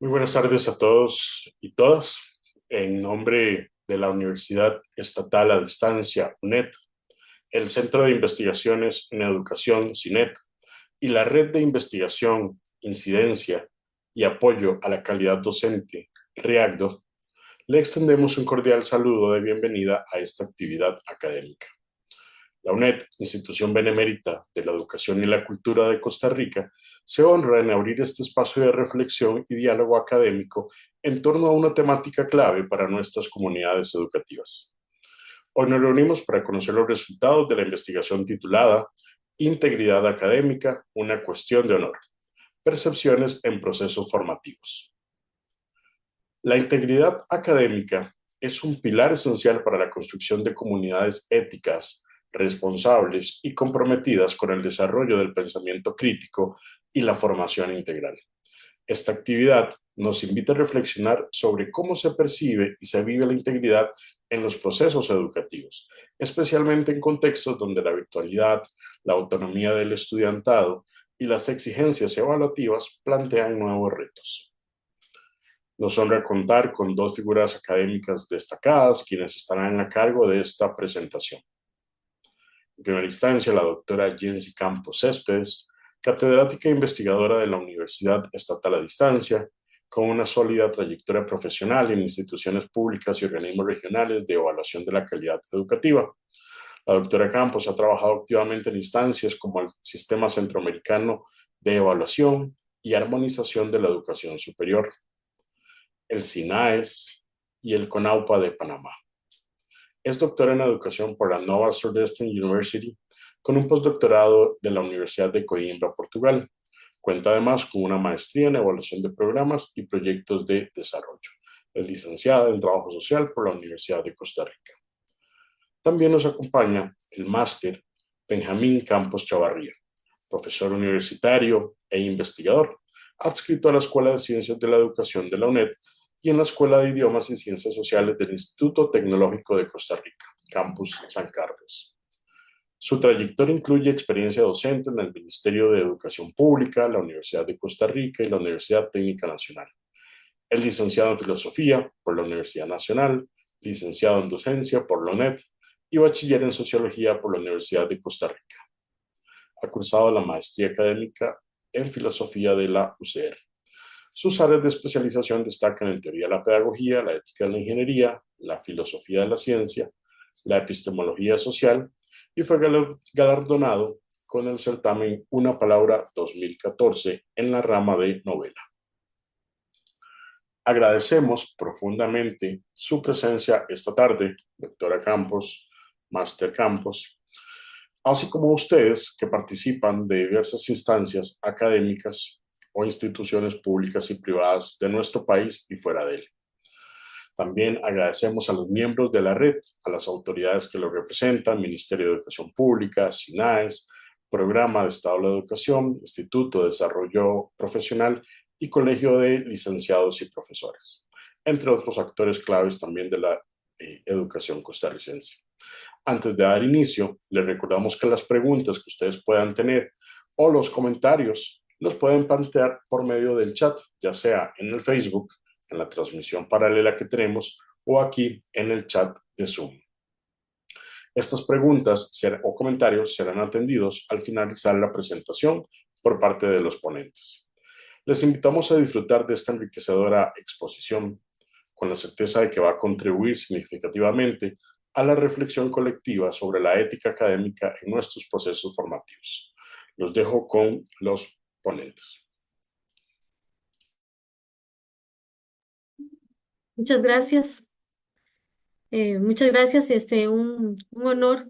Muy buenas tardes a todos y todas. En nombre de la Universidad Estatal a Distancia, UNED, el Centro de Investigaciones en Educación, CINET, y la Red de Investigación, Incidencia y Apoyo a la Calidad Docente, REACDO, le extendemos un cordial saludo de bienvenida a esta actividad académica. La UNED, institución benemérita de la educación y la cultura de Costa Rica, se honra en abrir este espacio de reflexión y diálogo académico en torno a una temática clave para nuestras comunidades educativas. Hoy nos reunimos para conocer los resultados de la investigación titulada Integridad académica, una cuestión de honor. Percepciones en procesos formativos. La integridad académica es un pilar esencial para la construcción de comunidades éticas, responsables y comprometidas con el desarrollo del pensamiento crítico y la formación integral. Esta actividad nos invita a reflexionar sobre cómo se percibe y se vive la integridad en los procesos educativos, especialmente en contextos donde la virtualidad, la autonomía del estudiantado y las exigencias evaluativas plantean nuevos retos. Nos honra contar con dos figuras académicas destacadas, quienes estarán a cargo de esta presentación. En primera instancia, la doctora Jensi Campos Céspedes, catedrática e investigadora de la Universidad Estatal a Distancia, con una sólida trayectoria profesional en instituciones públicas y organismos regionales de evaluación de la calidad educativa. La doctora Campos ha trabajado activamente en instancias como el Sistema Centroamericano de Evaluación y Armonización de la Educación Superior, el SINAES y el CONAUPA de Panamá. Es doctora en educación por la Nova Southeastern University, con un postdoctorado de la Universidad de Coimbra, Portugal. Cuenta además con una maestría en evaluación de programas y proyectos de desarrollo. Es licenciada en trabajo social por la Universidad de Costa Rica. También nos acompaña el máster Benjamín Campos Chavarría, profesor universitario e investigador, adscrito a la Escuela de Ciencias de la Educación de la UNED y en la Escuela de Idiomas y Ciencias Sociales del Instituto Tecnológico de Costa Rica, Campus San Carlos. Su trayectoria incluye experiencia docente en el Ministerio de Educación Pública, la Universidad de Costa Rica y la Universidad Técnica Nacional. Es licenciado en Filosofía por la Universidad Nacional, licenciado en Docencia por la UNED y bachiller en Sociología por la Universidad de Costa Rica. Ha cursado la maestría académica en Filosofía de la UCR. Sus áreas de especialización destacan en teoría de la pedagogía, la ética de la ingeniería, la filosofía de la ciencia, la epistemología social y fue galardonado con el certamen Una Palabra 2014 en la rama de novela. Agradecemos profundamente su presencia esta tarde, doctora Campos, máster Campos, así como ustedes que participan de diversas instancias académicas o instituciones públicas y privadas de nuestro país y fuera de él. También agradecemos a los miembros de la red, a las autoridades que lo representan, Ministerio de Educación Pública, SINAES, Programa de Estado de la Educación, Instituto de Desarrollo Profesional y Colegio de Licenciados y Profesores, entre otros actores claves también de la educación costarricense. Antes de dar inicio, les recordamos que las preguntas que ustedes puedan tener o los comentarios los pueden plantear por medio del chat, ya sea en el Facebook, en la transmisión paralela que tenemos, o aquí en el chat de Zoom. Estas preguntas o comentarios serán atendidos al finalizar la presentación por parte de los ponentes. Les invitamos a disfrutar de esta enriquecedora exposición con la certeza de que va a contribuir significativamente a la reflexión colectiva sobre la ética académica en nuestros procesos formativos. Los dejo con los ponentes. Muchas gracias. Muchas gracias. Un honor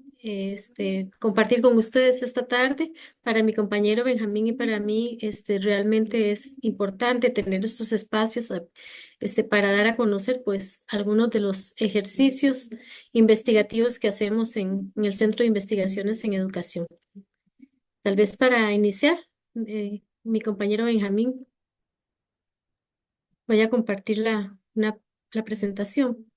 compartir con ustedes esta tarde. Para mi compañero Benjamín y para mí, realmente es importante tener estos espacios para dar a conocer pues algunos de los ejercicios investigativos que hacemos en el Centro de Investigaciones en Educación. Tal vez para iniciar, mi compañero Benjamín, voy a compartir la presentación.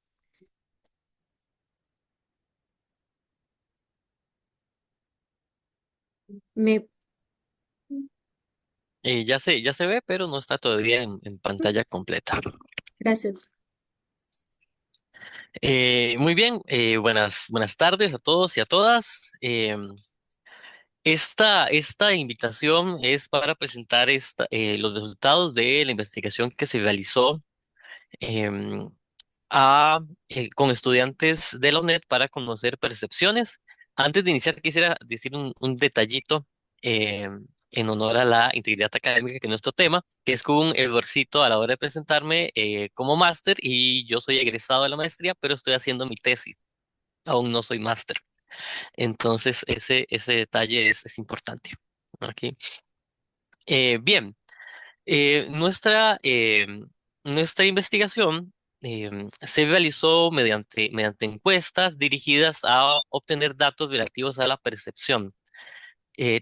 Me Ya se ve, pero no está todavía en pantalla completa. Gracias. Muy bien, buenas tardes a todos y a todas. Esta invitación es para presentar los resultados de la investigación que se realizó em, con estudiantes de la UNED para conocer percepciones. Antes de iniciar, quisiera decir un detallito en honor a la integridad académica, que es nuestro tema, que es con un errorcito a la hora de presentarme como máster y yo soy egresado de la maestría, pero estoy haciendo mi tesis. Aún no soy máster. Entonces, ese detalle es importante. Aquí. Bien. Nuestra investigación se realizó mediante encuestas dirigidas a obtener datos relativos a la percepción.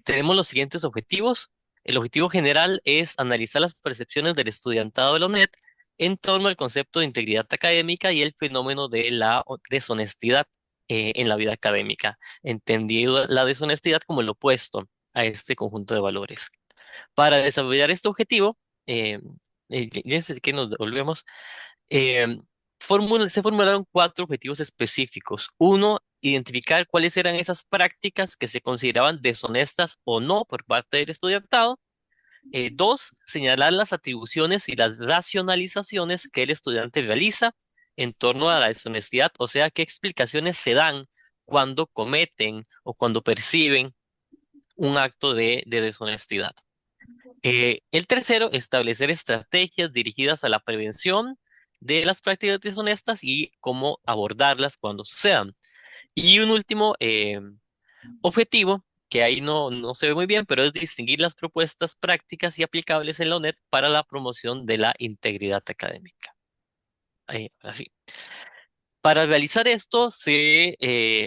Tenemos los siguientes objetivos. El objetivo general es analizar las percepciones del estudiantado de la UNED en torno al concepto de integridad académica y el fenómeno de la deshonestidad en la vida académica, entendiendo la deshonestidad como el opuesto a este conjunto de valores. Para desarrollar este objetivo, eh, ya sé que nos volvemos, eh, se formularon cuatro objetivos específicos. Uno, identificar cuáles eran esas prácticas que se consideraban deshonestas o no por parte del estudiantado. Dos, señalar las atribuciones y las racionalizaciones que el estudiante realiza en torno a la deshonestidad, o sea, qué explicaciones se dan cuando cometen o cuando perciben un acto de deshonestidad. El tercero, establecer estrategias dirigidas a la prevención de las prácticas deshonestas y cómo abordarlas cuando sucedan. Y un último objetivo, que ahí no se ve muy bien, pero es distinguir las propuestas prácticas y aplicables en la UNED para la promoción de la integridad académica. Así. Para realizar esto, se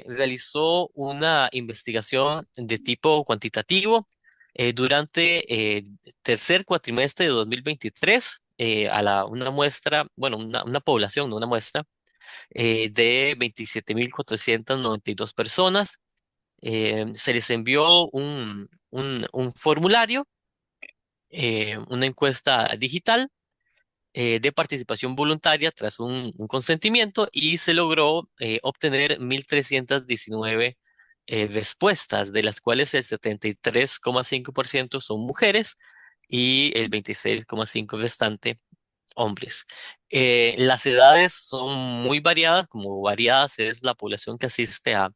realizó una investigación de tipo cuantitativo durante el tercer cuatrimestre de 2023 una muestra, bueno, una población, no una muestra, de 27.492 personas. Se les envió un formulario, una encuesta digital de participación voluntaria tras un consentimiento y se logró obtener 1.319 respuestas, de las cuales el 73,5% son mujeres y el 26,5% restante hombres. Las edades son muy variadas, como variadas es la población que asiste a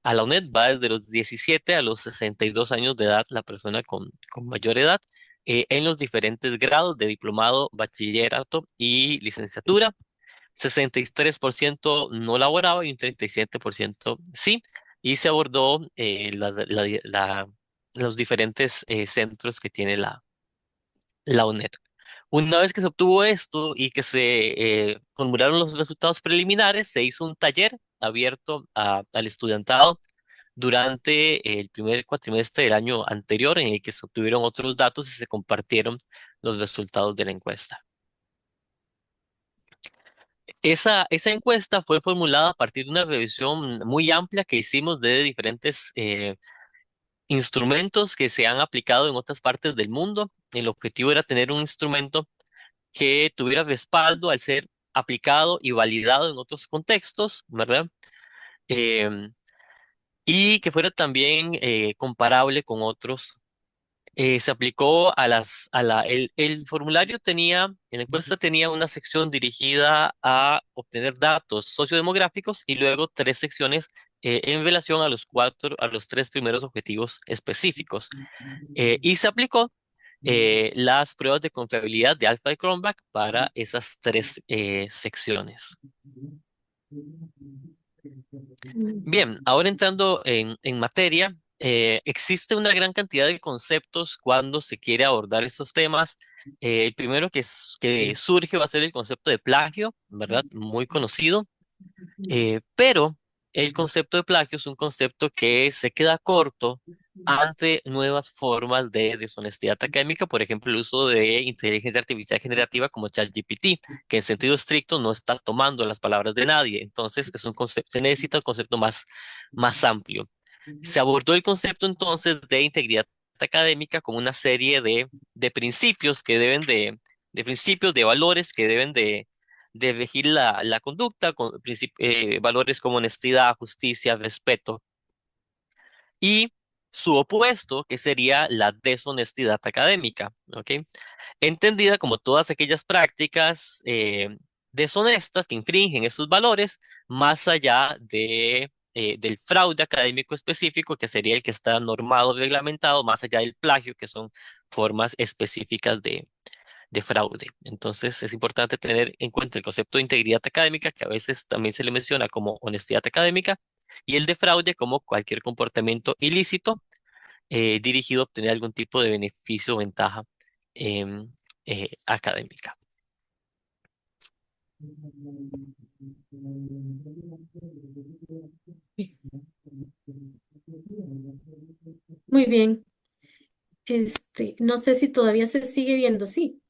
la UNED, va desde los 17 a los 62 años de edad, la persona con mayor edad, en los diferentes grados de diplomado, bachillerato y licenciatura. 63% no laboraba y un 37% sí. Y se abordó los diferentes centros que tiene la UNED. Una vez que se obtuvo esto y que se formularon los resultados preliminares, se hizo un taller abierto al estudiantado durante el primer cuatrimestre del año anterior, en el que se obtuvieron otros datos y se compartieron los resultados de la encuesta. Esa encuesta fue formulada a partir de una revisión muy amplia que hicimos de diferentes instrumentos que se han aplicado en otras partes del mundo. El objetivo era tener un instrumento que tuviera respaldo al ser aplicado y validado en otros contextos, ¿verdad? Em, y que fuera también comparable con otros. Se aplicó el formulario en la encuesta tenía una sección dirigida a obtener datos sociodemográficos y luego tres secciones en relación a los tres primeros objetivos específicos. Y se aplicó las pruebas de confiabilidad de Alpha y Cronbach para esas tres secciones. Bien, ahora entrando en materia, existe una gran cantidad de conceptos cuando se quiere abordar estos temas. El primero que surge va a ser el concepto de plagio, ¿verdad? Muy conocido. Pero el concepto de plagio es un concepto que se queda corto ante nuevas formas de deshonestidad académica, por ejemplo, el uso de inteligencia artificial generativa como ChatGPT, que en sentido estricto no está tomando las palabras de nadie. Entonces, es un concepto, se necesita un concepto más amplio. Se abordó el concepto entonces de integridad académica como una serie de principios que deben de principios, de valores que deben de regir la conducta, valores como honestidad, justicia, respeto, y su opuesto, que sería la deshonestidad académica, ¿ok? Entendida como todas aquellas prácticas deshonestas que infringen esos valores, más allá del fraude académico específico, que sería el que está normado, reglamentado, más allá del plagio, que son formas específicas de fraude. Entonces, es importante tener en cuenta el concepto de integridad académica, que a veces también se le menciona como honestidad académica, y el de fraude como cualquier comportamiento ilícito dirigido a obtener algún tipo de beneficio o ventaja em, académica. Muy bien. No sé si todavía se sigue viendo, sí.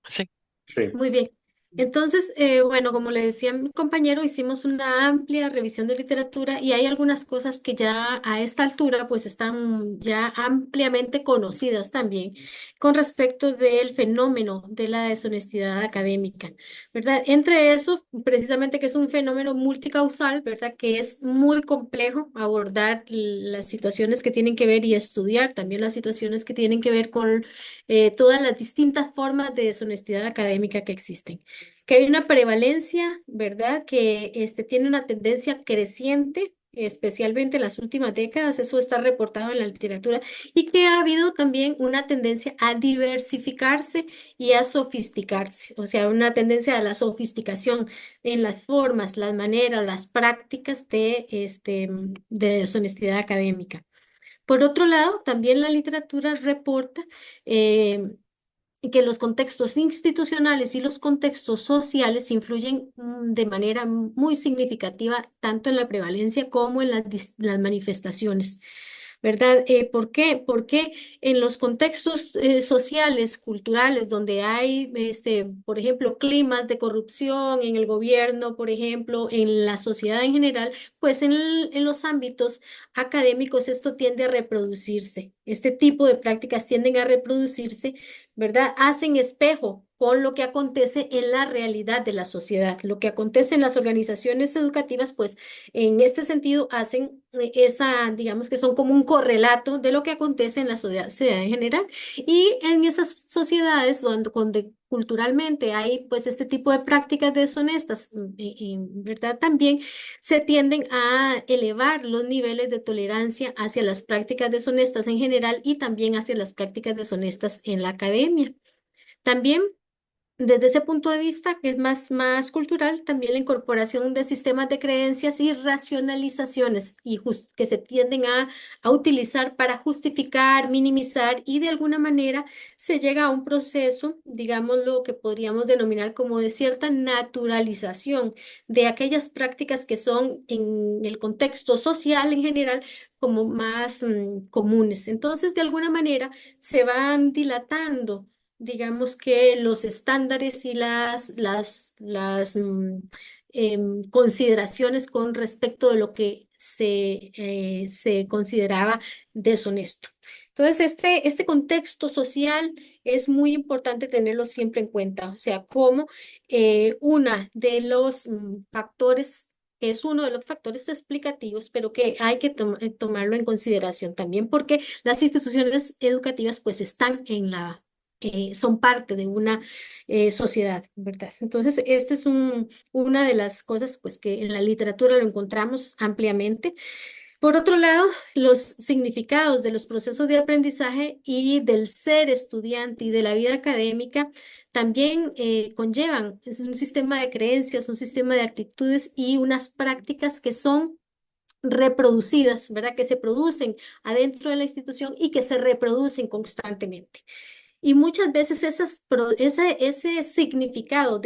Sí. Sí, Muy bien. Entonces, bueno, como le decía mi compañero, hicimos una amplia revisión de literatura y hay algunas cosas que ya a esta altura pues están ya ampliamente conocidas también con respecto del fenómeno de la deshonestidad académica, ¿verdad? Entre eso, precisamente que es un fenómeno multicausal, ¿verdad? Que es muy complejo abordar las situaciones que tienen que ver y estudiar también las situaciones que tienen que ver con todas las distintas formas de deshonestidad académica que existen. Que hay una prevalencia, ¿verdad? Que tiene una tendencia creciente, especialmente en las últimas décadas, eso está reportado en la literatura, y que ha habido también una tendencia a diversificarse y a sofisticarse, o sea, una tendencia a la sofisticación en las formas, las maneras, las prácticas de deshonestidad académica. Por otro lado, también la literatura reporta eh, que los contextos institucionales y los contextos sociales influyen de manera muy significativa tanto en la prevalencia como en las manifestaciones. ¿Verdad? ¿Por qué? Porque en los contextos sociales, culturales, donde hay, por ejemplo, climas de corrupción en el gobierno, por ejemplo, en la sociedad en general, pues en los ámbitos académicos esto tiende a reproducirse. Este tipo de prácticas tienden a reproducirse, ¿verdad? Hacen espejo con lo que acontece en la realidad de la sociedad. Lo que acontece en las organizaciones educativas, pues en este sentido hacen digamos que son como un correlato de lo que acontece en la sociedad en general. Y en esas sociedades donde culturalmente hay pues este tipo de prácticas deshonestas, en verdad también se tienden a elevar los niveles de tolerancia hacia las prácticas deshonestas en general y también hacia las prácticas deshonestas en la academia. También desde ese punto de vista, que es más cultural, también la incorporación de sistemas de creencias y racionalizaciones que se tienden a utilizar para justificar, minimizar y de alguna manera se llega a un proceso, digamos, lo que podríamos denominar como de cierta naturalización de aquellas prácticas que son en el contexto social en general como más comunes. Entonces, de alguna manera, se van dilatando, digamos que los estándares y las consideraciones con respecto de lo que se consideraba deshonesto. Entonces, este contexto social es muy importante tenerlo siempre en cuenta, o sea, como una de los factores, que es uno de los factores explicativos, pero que hay que tomarlo en consideración también, porque las instituciones educativas pues están son parte de una sociedad, ¿verdad? Entonces, esta es una de las cosas pues, que en la literatura lo encontramos ampliamente. Por otro lado, los significados de los procesos de aprendizaje y del ser estudiante y de la vida académica también conllevan es un sistema de creencias, un sistema de actitudes y unas prácticas que son reproducidas, ¿verdad? Que se producen adentro de la institución y que se reproducen constantemente. Y muchas veces ese significado,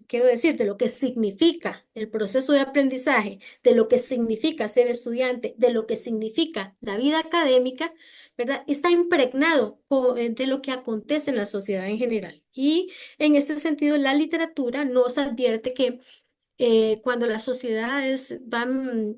quiero decir, de lo que significa el proceso de aprendizaje, de lo que significa ser estudiante, de lo que significa la vida académica, ¿verdad? Está impregnado de lo que acontece en la sociedad en general. Y en este sentido, la literatura nos advierte que cuando las sociedades van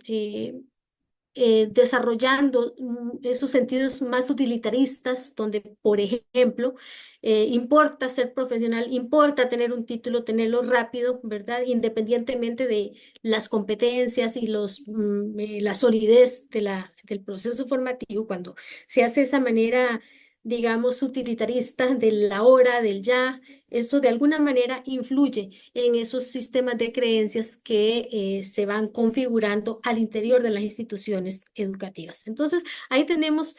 desarrollando esos sentidos más utilitaristas, donde, por ejemplo, importa ser profesional, importa tener un título, tenerlo rápido, ¿verdad? Independientemente de las competencias y la solidez del proceso formativo, cuando se hace de esa manera, digamos, utilitarista de la hora, del ya, eso de alguna manera influye en esos sistemas de creencias que se van configurando al interior de las instituciones educativas. Entonces, ahí tenemos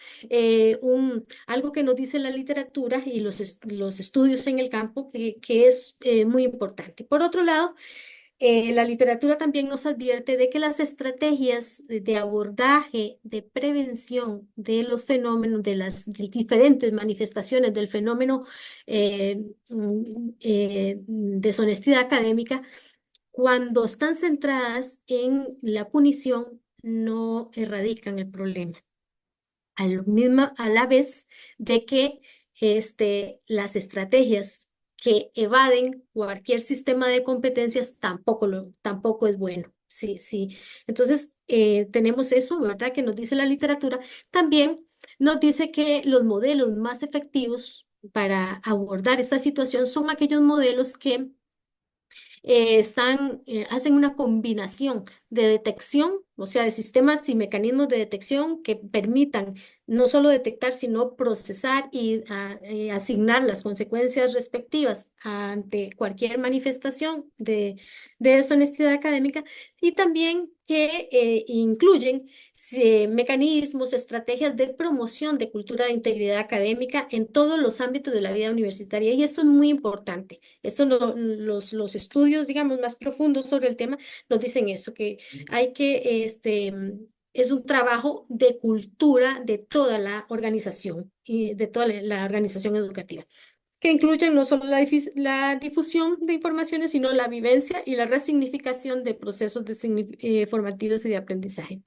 algo que nos dice la literatura y los estudios en el campo, que es muy importante. Por otro lado, la literatura también nos advierte de que las estrategias de abordaje, de prevención de los fenómenos, de las diferentes manifestaciones del fenómeno deshonestidad académica, cuando están centradas en la punición, no erradican el problema. A la vez de que las estrategias que evaden cualquier sistema de competencias tampoco es bueno. Sí, sí. Entonces, tenemos eso, ¿verdad? Que nos dice la literatura. También nos dice que los modelos más efectivos para abordar esta situación son aquellos modelos que hacen una combinación de detección, o sea, de sistemas y mecanismos de detección que permitan no solo detectar, sino procesar y asignar las consecuencias respectivas ante cualquier manifestación de deshonestidad académica, y también que incluyen mecanismos, estrategias de promoción de cultura de integridad académica en todos los ámbitos de la vida universitaria. Y esto es muy importante. Los estudios, digamos, más profundos sobre el tema nos dicen eso, que hay que, es un trabajo de cultura de toda la organización y de toda la organización educativa, que incluyen no solo la difusión de informaciones, sino la vivencia y la resignificación de procesos formativos y de aprendizaje.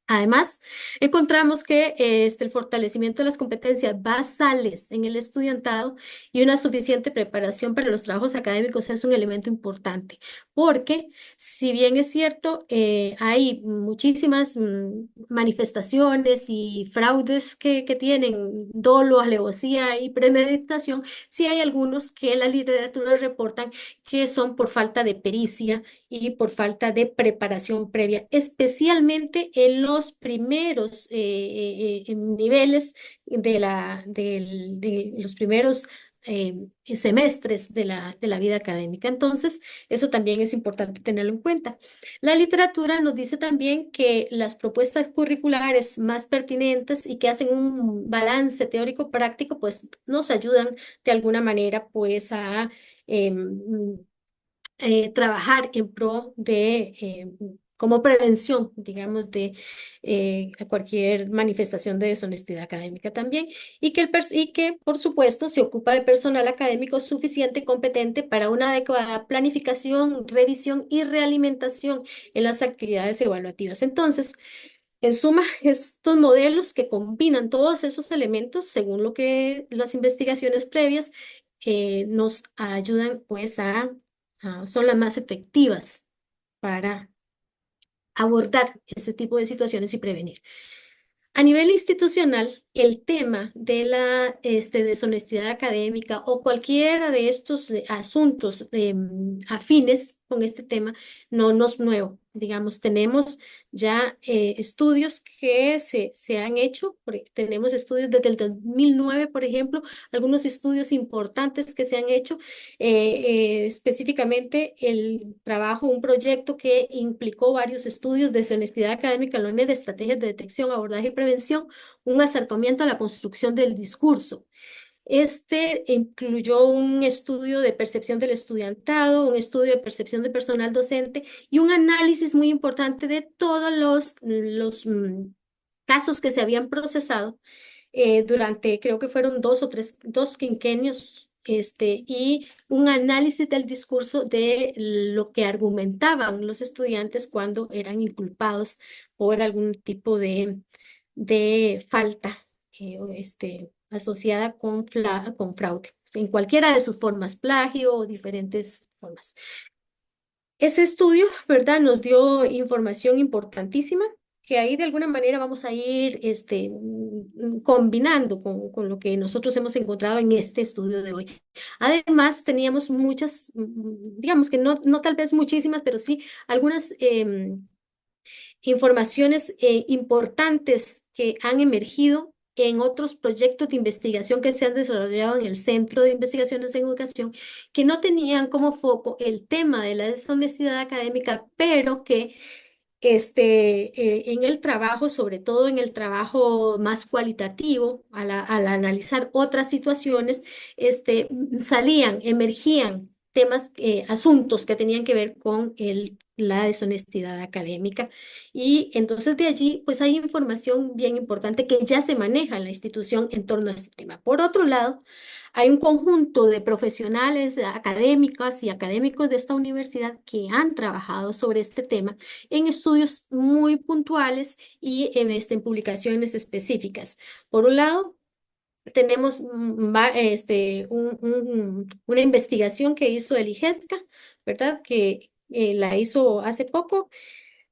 Además, encontramos que el fortalecimiento de las competencias basales en el estudiantado y una suficiente preparación para los trabajos académicos es un elemento importante, porque si bien es cierto, hay muchísimas manifestaciones y fraudes que tienen dolo, alevosía y premeditación, sí hay algunos que la literatura reportan que son por falta de pericia y por falta de preparación previa, especialmente en los primeros niveles de los primeros semestres de la vida académica. Entonces, eso también es importante tenerlo en cuenta. La literatura nos dice también que las propuestas curriculares más pertinentes y que hacen un balance teórico-práctico, pues nos ayudan de alguna manera, pues a trabajar en pro como prevención, digamos, de cualquier manifestación de deshonestidad académica también, y que, por supuesto, se ocupa de personal académico suficiente y competente para una adecuada planificación, revisión y realimentación en las actividades evaluativas. Entonces, en suma, estos modelos que combinan todos esos elementos, según lo que las investigaciones previas, nos ayudan pues son las más efectivas para abordar ese tipo de situaciones y prevenir. A nivel institucional, el tema de la deshonestidad académica o cualquiera de estos asuntos afines con este tema no es nuevo. Digamos, tenemos ya estudios que se han hecho. Tenemos estudios desde el 2009, por ejemplo, algunos estudios importantes que se han hecho. Específicamente el trabajo, un proyecto que implicó varios estudios de deshonestidad académica, lo de estrategias de detección, abordaje y prevención, un acercamiento a la construcción del discurso. Este incluyó un estudio de percepción del estudiantado, un estudio de percepción de personal docente y un análisis muy importante de todos los casos que se habían procesado durante, creo que fueron dos quinquenios, y un análisis del discurso de lo que argumentaban los estudiantes cuando eran inculpados por algún tipo de falta asociada con fraude, en cualquiera de sus formas, plagio o diferentes formas. Ese estudio, ¿verdad?, nos dio información importantísima que ahí de alguna manera vamos a ir combinando con lo que nosotros hemos encontrado en este estudio de hoy. Además, teníamos muchas, digamos que no tal vez muchísimas, pero sí algunas informaciones importantes que han emergido en otros proyectos de investigación que se han desarrollado en el Centro de Investigaciones en Educación, que no tenían como foco el tema de la deshonestidad académica, pero que en el trabajo, sobre todo en el trabajo más cualitativo, al analizar otras situaciones, emergían temas, asuntos que tenían que ver con la deshonestidad académica. Y entonces de allí, pues hay información bien importante que ya se maneja en la institución en torno a este tema. Por otro lado, hay un conjunto de profesionales, académicas y académicos de esta universidad que han trabajado sobre este tema en estudios muy puntuales y en publicaciones específicas. Por un lado, tenemos una investigación que hizo el IGESCA, ¿verdad? Que la hizo hace poco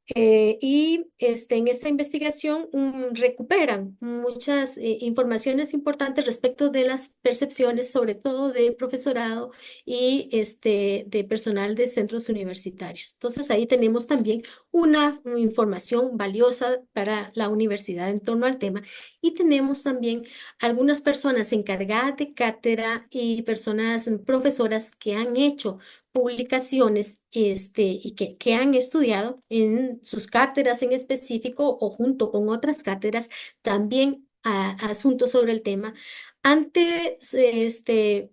en esta investigación recuperan muchas informaciones importantes respecto de las percepciones, sobre todo del profesorado y de personal de centros universitarios. Entonces ahí tenemos también una información valiosa para la universidad en torno al tema y tenemos también algunas personas encargadas de cátedra y personas profesoras que han hecho publicaciones y que han estudiado en sus cátedras en específico o junto con otras cátedras también asuntos sobre el tema ante,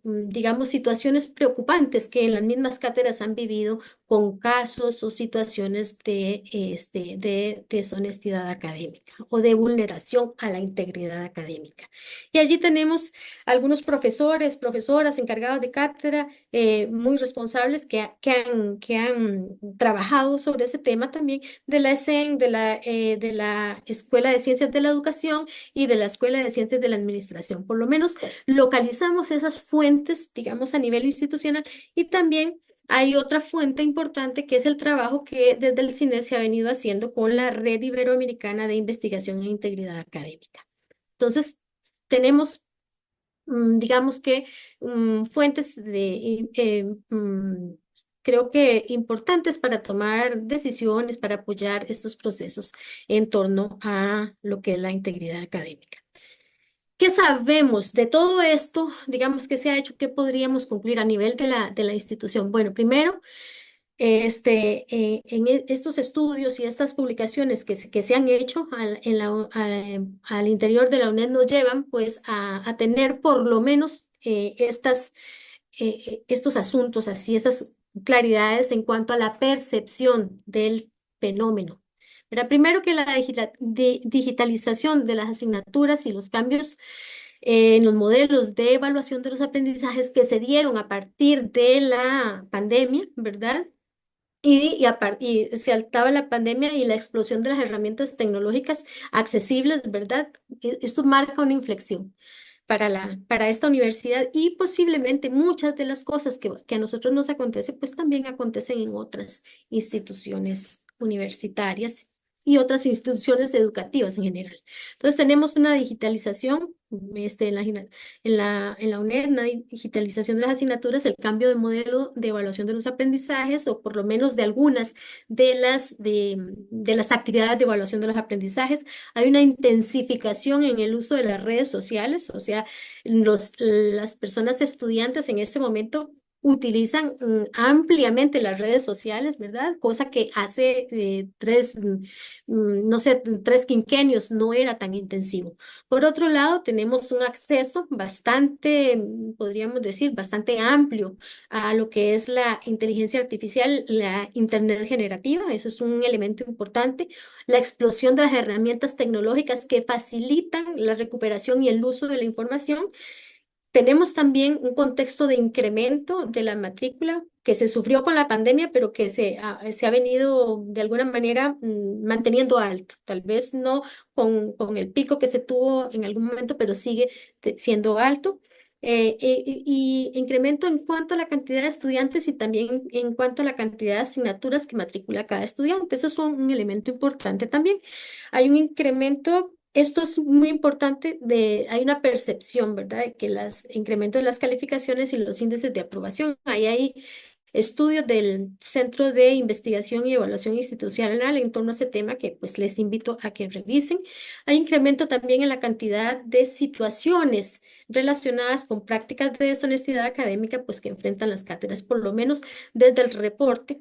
digamos, situaciones preocupantes que en las mismas cátedras han vivido con casos o situaciones de deshonestidad académica o de vulneración a la integridad académica. Y allí tenemos algunos profesores, profesoras encargados de cátedra muy responsables que han trabajado sobre ese tema también de la ESEN, de la Escuela de Ciencias de la Educación y de la Escuela de Ciencias de la Administración. Por lo menos localizamos esas fuentes, digamos, a nivel institucional y también hay otra fuente importante que es el trabajo que desde el CINES se ha venido haciendo con la Red Iberoamericana de Investigación e Integridad Académica. Entonces, tenemos digamos que fuentes creo que importantes para tomar decisiones, para apoyar estos procesos en torno a lo que es la integridad académica. ¿Qué sabemos de todo esto? Digamos que se ha hecho, ¿qué podríamos concluir a nivel de la institución? Bueno, primero, estos estudios y estas publicaciones que se han hecho al interior de la UNED nos llevan pues a tener por lo menos estos asuntos, así, esas claridades en cuanto a la percepción del fenómeno. Pero primero que la digitalización de las asignaturas y los cambios en los modelos de evaluación de los aprendizajes que se dieron a partir de la pandemia, ¿verdad? Y se altaba la pandemia y la explosión de las herramientas tecnológicas accesibles, ¿verdad? Esto marca una inflexión para esta universidad y posiblemente muchas de las cosas que a nosotros nos acontece, pues también acontecen en otras instituciones universitarias y otras instituciones educativas en general. Entonces tenemos una digitalización en la UNED, una digitalización de las asignaturas, el cambio de modelo de evaluación de los aprendizajes o por lo menos de algunas de las actividades de evaluación de los aprendizajes. Hay una intensificación en el uso de las redes sociales, o sea, las personas estudiantes en este momento utilizan ampliamente las redes sociales, ¿verdad? Cosa que hace no sé, 3 quinquenios no era tan intensivo. Por otro lado, tenemos un acceso bastante, podríamos decir, bastante amplio a lo que es la inteligencia artificial, la Internet generativa, eso es un elemento importante, la explosión de las herramientas tecnológicas que facilitan la recuperación y el uso de la información. Tenemos también un contexto de incremento de la matrícula que se sufrió con la pandemia, pero que se ha venido de alguna manera manteniendo alto. Tal vez no con el pico que se tuvo en algún momento, pero sigue siendo alto. y incremento en cuanto a la cantidad de estudiantes y también en cuanto a la cantidad de asignaturas que matricula cada estudiante. Eso es un elemento importante también. Hay un incremento, esto es muy importante, hay una percepción, ¿verdad? De que los incrementos de las calificaciones y los índices de aprobación, ahí hay estudios del Centro de Investigación y Evaluación Institucional en torno a ese tema que pues les invito a que revisen. Hay incremento también en la cantidad de situaciones relacionadas con prácticas de deshonestidad académica, pues que enfrentan las cátedras, por lo menos desde el reporte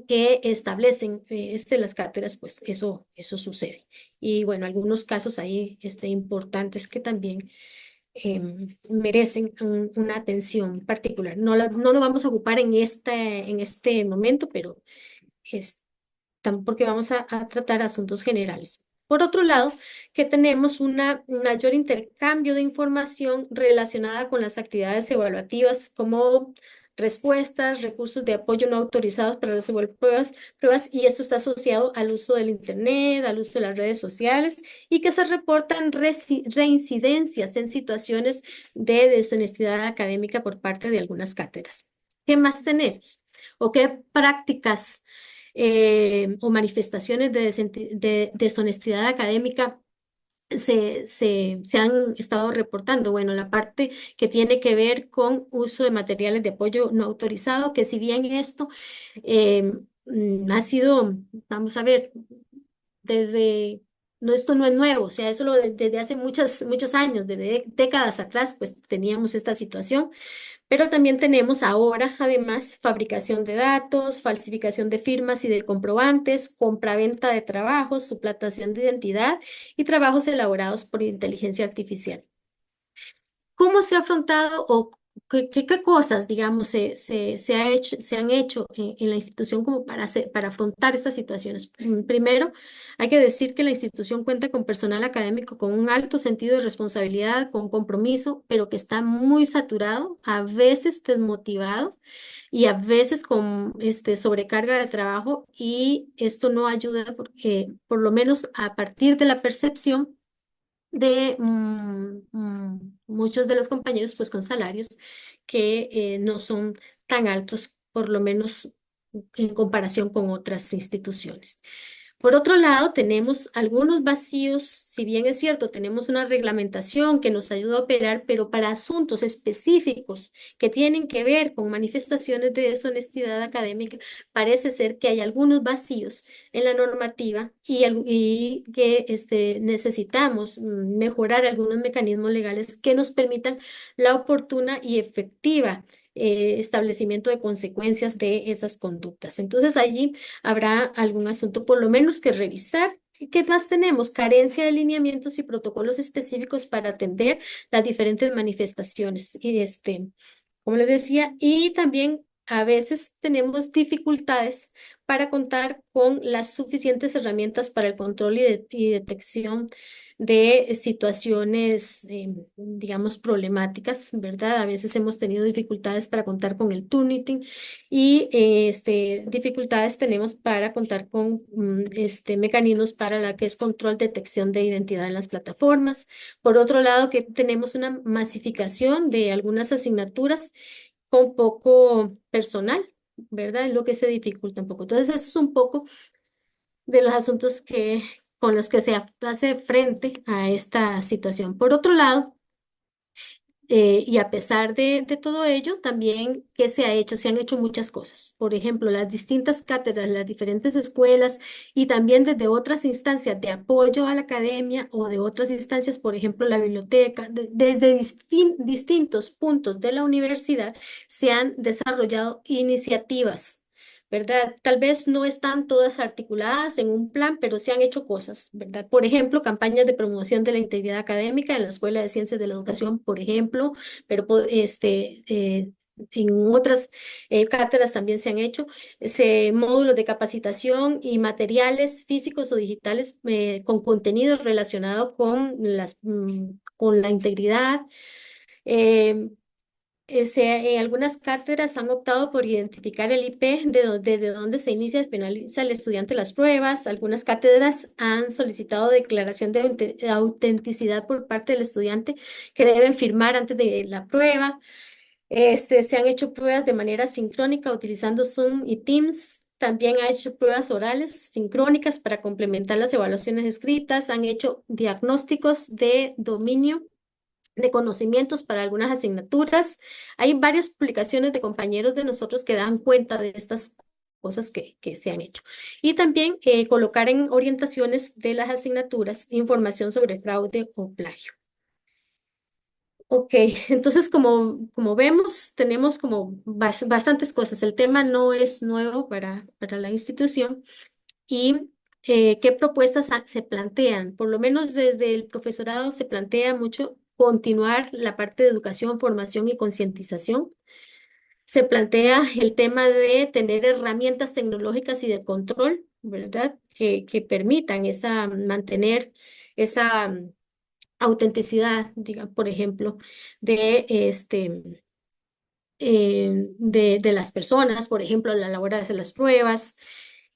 que establecen las cátedras, pues eso sucede. Y bueno, algunos casos ahí importantes que también merecen una atención particular. No lo vamos a ocupar en este momento, pero es porque vamos a tratar asuntos generales. Por otro lado, que tenemos un mayor intercambio de información relacionada con las actividades evaluativas como respuestas, recursos de apoyo no autorizados para resolver pruebas, y esto está asociado al uso del Internet, al uso de las redes sociales, y que se reportan reincidencias en situaciones de deshonestidad académica por parte de algunas cátedras. ¿Qué más tenemos? ¿O qué prácticas o manifestaciones de deshonestidad académica se han estado reportando? Bueno, la parte que tiene que ver con uso de materiales de apoyo no autorizado, que si bien esto ha sido, vamos a ver, desde... No, esto no es nuevo, o sea, eso desde hace muchos años, desde décadas atrás, pues teníamos esta situación. Pero también tenemos ahora, además, fabricación de datos, falsificación de firmas y de comprobantes, compraventa de trabajos, suplantación de identidad y trabajos elaborados por inteligencia artificial. ¿Cómo se ha afrontado o qué cosas, digamos, se han hecho en la institución como para afrontar estas situaciones? Primero, hay que decir que la institución cuenta con personal académico con un alto sentido de responsabilidad, con compromiso, pero que está muy saturado, a veces desmotivado y a veces con sobrecarga de trabajo, y esto no ayuda porque, por lo menos a partir de la percepción de muchos de los compañeros, pues con salarios que no son tan altos, por lo menos en comparación con otras instituciones. Por otro lado, tenemos algunos vacíos, si bien es cierto, tenemos una reglamentación que nos ayuda a operar, pero para asuntos específicos que tienen que ver con manifestaciones de deshonestidad académica, parece ser que hay algunos vacíos en la normativa y que necesitamos mejorar algunos mecanismos legales que nos permitan la oportuna y efectiva establecimiento de consecuencias de esas conductas. Entonces allí habrá algún asunto por lo menos que revisar. ¿Qué más tenemos? Carencia de lineamientos y protocolos específicos para atender las diferentes manifestaciones. Y como les decía, y también a veces tenemos dificultades para contar con las suficientes herramientas para el control y detección de situaciones, digamos, problemáticas, ¿verdad? A veces hemos tenido dificultades para contar con el Turnitin y dificultades tenemos para contar con mecanismos para la que es control, detección de identidad en las plataformas. Por otro lado, que tenemos una masificación de algunas asignaturas con poco personal, ¿verdad? Es lo que se dificulta un poco. Entonces, eso es un poco de los asuntos con los que se hace frente a esta situación. Por otro lado, y a pesar de todo ello, también, ¿qué se ha hecho? Se han hecho muchas cosas. Por ejemplo, las distintas cátedras, las diferentes escuelas y también desde otras instancias de apoyo a la academia o de otras instancias, por ejemplo, la biblioteca, desde distintos puntos de la universidad se han desarrollado iniciativas, ¿verdad? Tal vez no están todas articuladas en un plan, pero se han hecho cosas, ¿verdad? Por ejemplo, campañas de promoción de la integridad académica en la Escuela de Ciencias de la Educación, por ejemplo, pero en otras cátedras también se han hecho módulos de capacitación y materiales físicos o digitales con contenido relacionado con con la integridad. Algunas cátedras han optado por identificar el IP desde donde se inicia y finaliza el estudiante las pruebas. Algunas cátedras han solicitado declaración de autenticidad por parte del estudiante que deben firmar antes de la prueba. Se han hecho pruebas de manera sincrónica utilizando Zoom y Teams. También ha hecho pruebas orales sincrónicas para complementar las evaluaciones escritas. Han hecho diagnósticos de dominio de conocimientos para algunas asignaturas. Hay varias publicaciones de compañeros de nosotros que dan cuenta de estas cosas que se han hecho. Y también colocar en orientaciones de las asignaturas información sobre fraude o plagio. Ok, entonces como vemos, tenemos como bastantes cosas. El tema no es nuevo para la institución y qué propuestas se plantean. Por lo menos desde el profesorado se plantea mucho continuar la parte de educación, formación y concientización. Se plantea el tema de tener herramientas tecnológicas y de control, ¿verdad? Que permitan mantener esa autenticidad, diga, por ejemplo, de de las personas, por ejemplo, a la hora de hacer las pruebas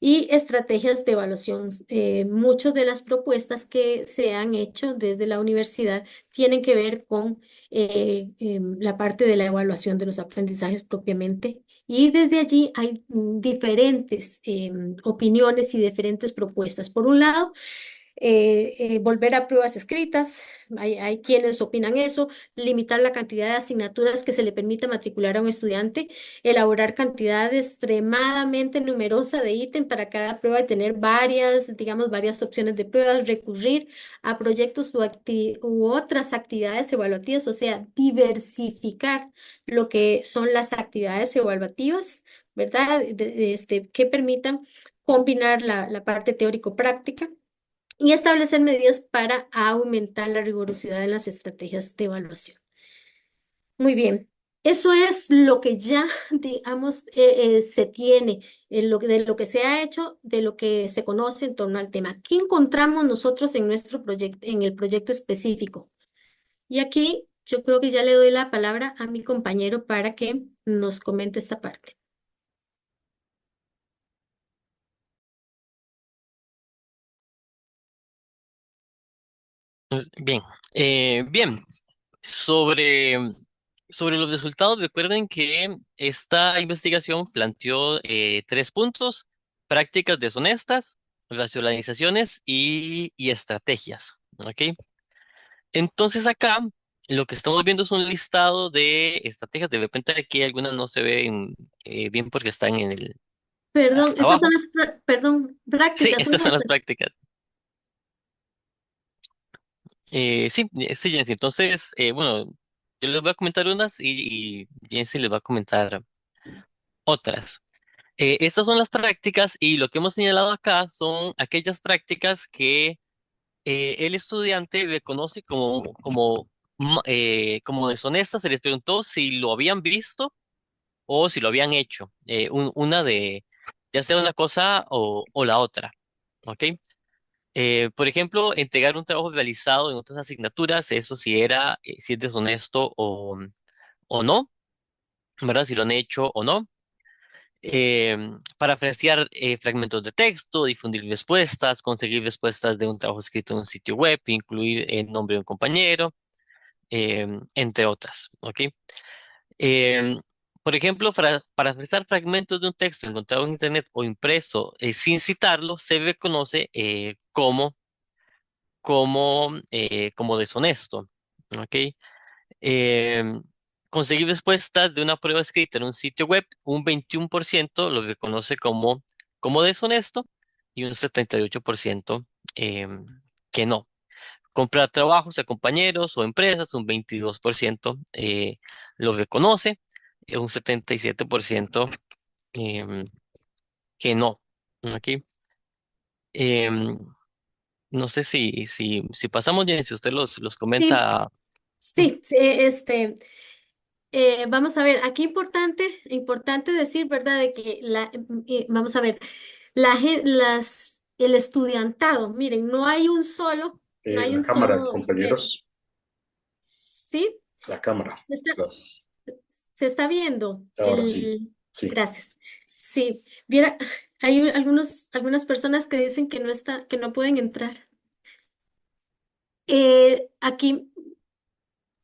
y estrategias de evaluación. Muchas de las propuestas que se han hecho desde la universidad tienen que ver con la parte de la evaluación de los aprendizajes propiamente. Y desde allí hay diferentes opiniones y diferentes propuestas. Por un lado, volver a pruebas escritas. Hay quienes opinan eso, limitar la cantidad de asignaturas que se le permite matricular a un estudiante, elaborar cantidad extremadamente numerosa de ítem para cada prueba y tener varias, digamos, varias opciones de pruebas, recurrir a proyectos u otras actividades evaluativas, o sea, diversificar lo que son las actividades evaluativas, ¿verdad? Que permitan combinar la parte teórico-práctica y establecer medidas para aumentar la rigurosidad en las estrategias de evaluación. Muy bien, eso es lo que ya, digamos, se tiene, de lo que se ha hecho, de lo que se conoce en torno al tema. ¿Qué encontramos nosotros en nuestro proyecto, en el proyecto específico? Y aquí yo creo que ya le doy la palabra a mi compañero para que nos comente esta parte. Bien, bien. Sobre, sobre los resultados, recuerden que esta investigación planteó 3 puntos: prácticas deshonestas, racionalizaciones y estrategias. ¿Ok? Entonces acá lo que estamos viendo es un listado de estrategias. De repente aquí algunas no se ven bien porque están en el Perdón, hasta estas son abajo. las, perdón, Sí, prácticas, son estas son las estas. prácticas. Sí, sí, Jensi. Entonces, bueno, yo les voy a comentar unas y Jensi les va a comentar otras. Estas son las prácticas y lo que hemos señalado acá son aquellas prácticas que el estudiante reconoce como deshonestas. Se les preguntó si lo habían visto o si lo habían hecho. Una de, ya sea una cosa o la otra. ¿Ok? Por ejemplo, entregar un trabajo realizado en otras asignaturas, eso si es deshonesto o no, ¿verdad? Si lo han hecho o no. Parafrasear fragmentos de texto, difundir respuestas, conseguir respuestas de un trabajo escrito en un sitio web, incluir el nombre de un compañero, entre otras, ¿ok? Em, por ejemplo, para parafrasear fragmentos de un texto encontrado en Internet o impreso sin citarlo, se reconoce como deshonesto, ¿ok? Em, Conseguir respuestas de una prueba escrita en un sitio web, un 21% lo reconoce como deshonesto y un 78% em, que no. Comprar trabajos a compañeros o empresas, un 22% lo reconoce, un 77% em, que no. ¿Ok? Em, no sé si pasamos bien, si usted los Sí, comenta. sí, sí, vamos a ver, aquí importante decir, ¿verdad? De que vamos a ver, el estudiantado, miren, no hay La un cámara, solo, compañeros, sí, la cámara. se está, Las- ¿Se está viendo? Ahora sí, sí. Gracias. Sí, viera, hay algunas personas que dicen que no está, que no pueden entrar. Aquí,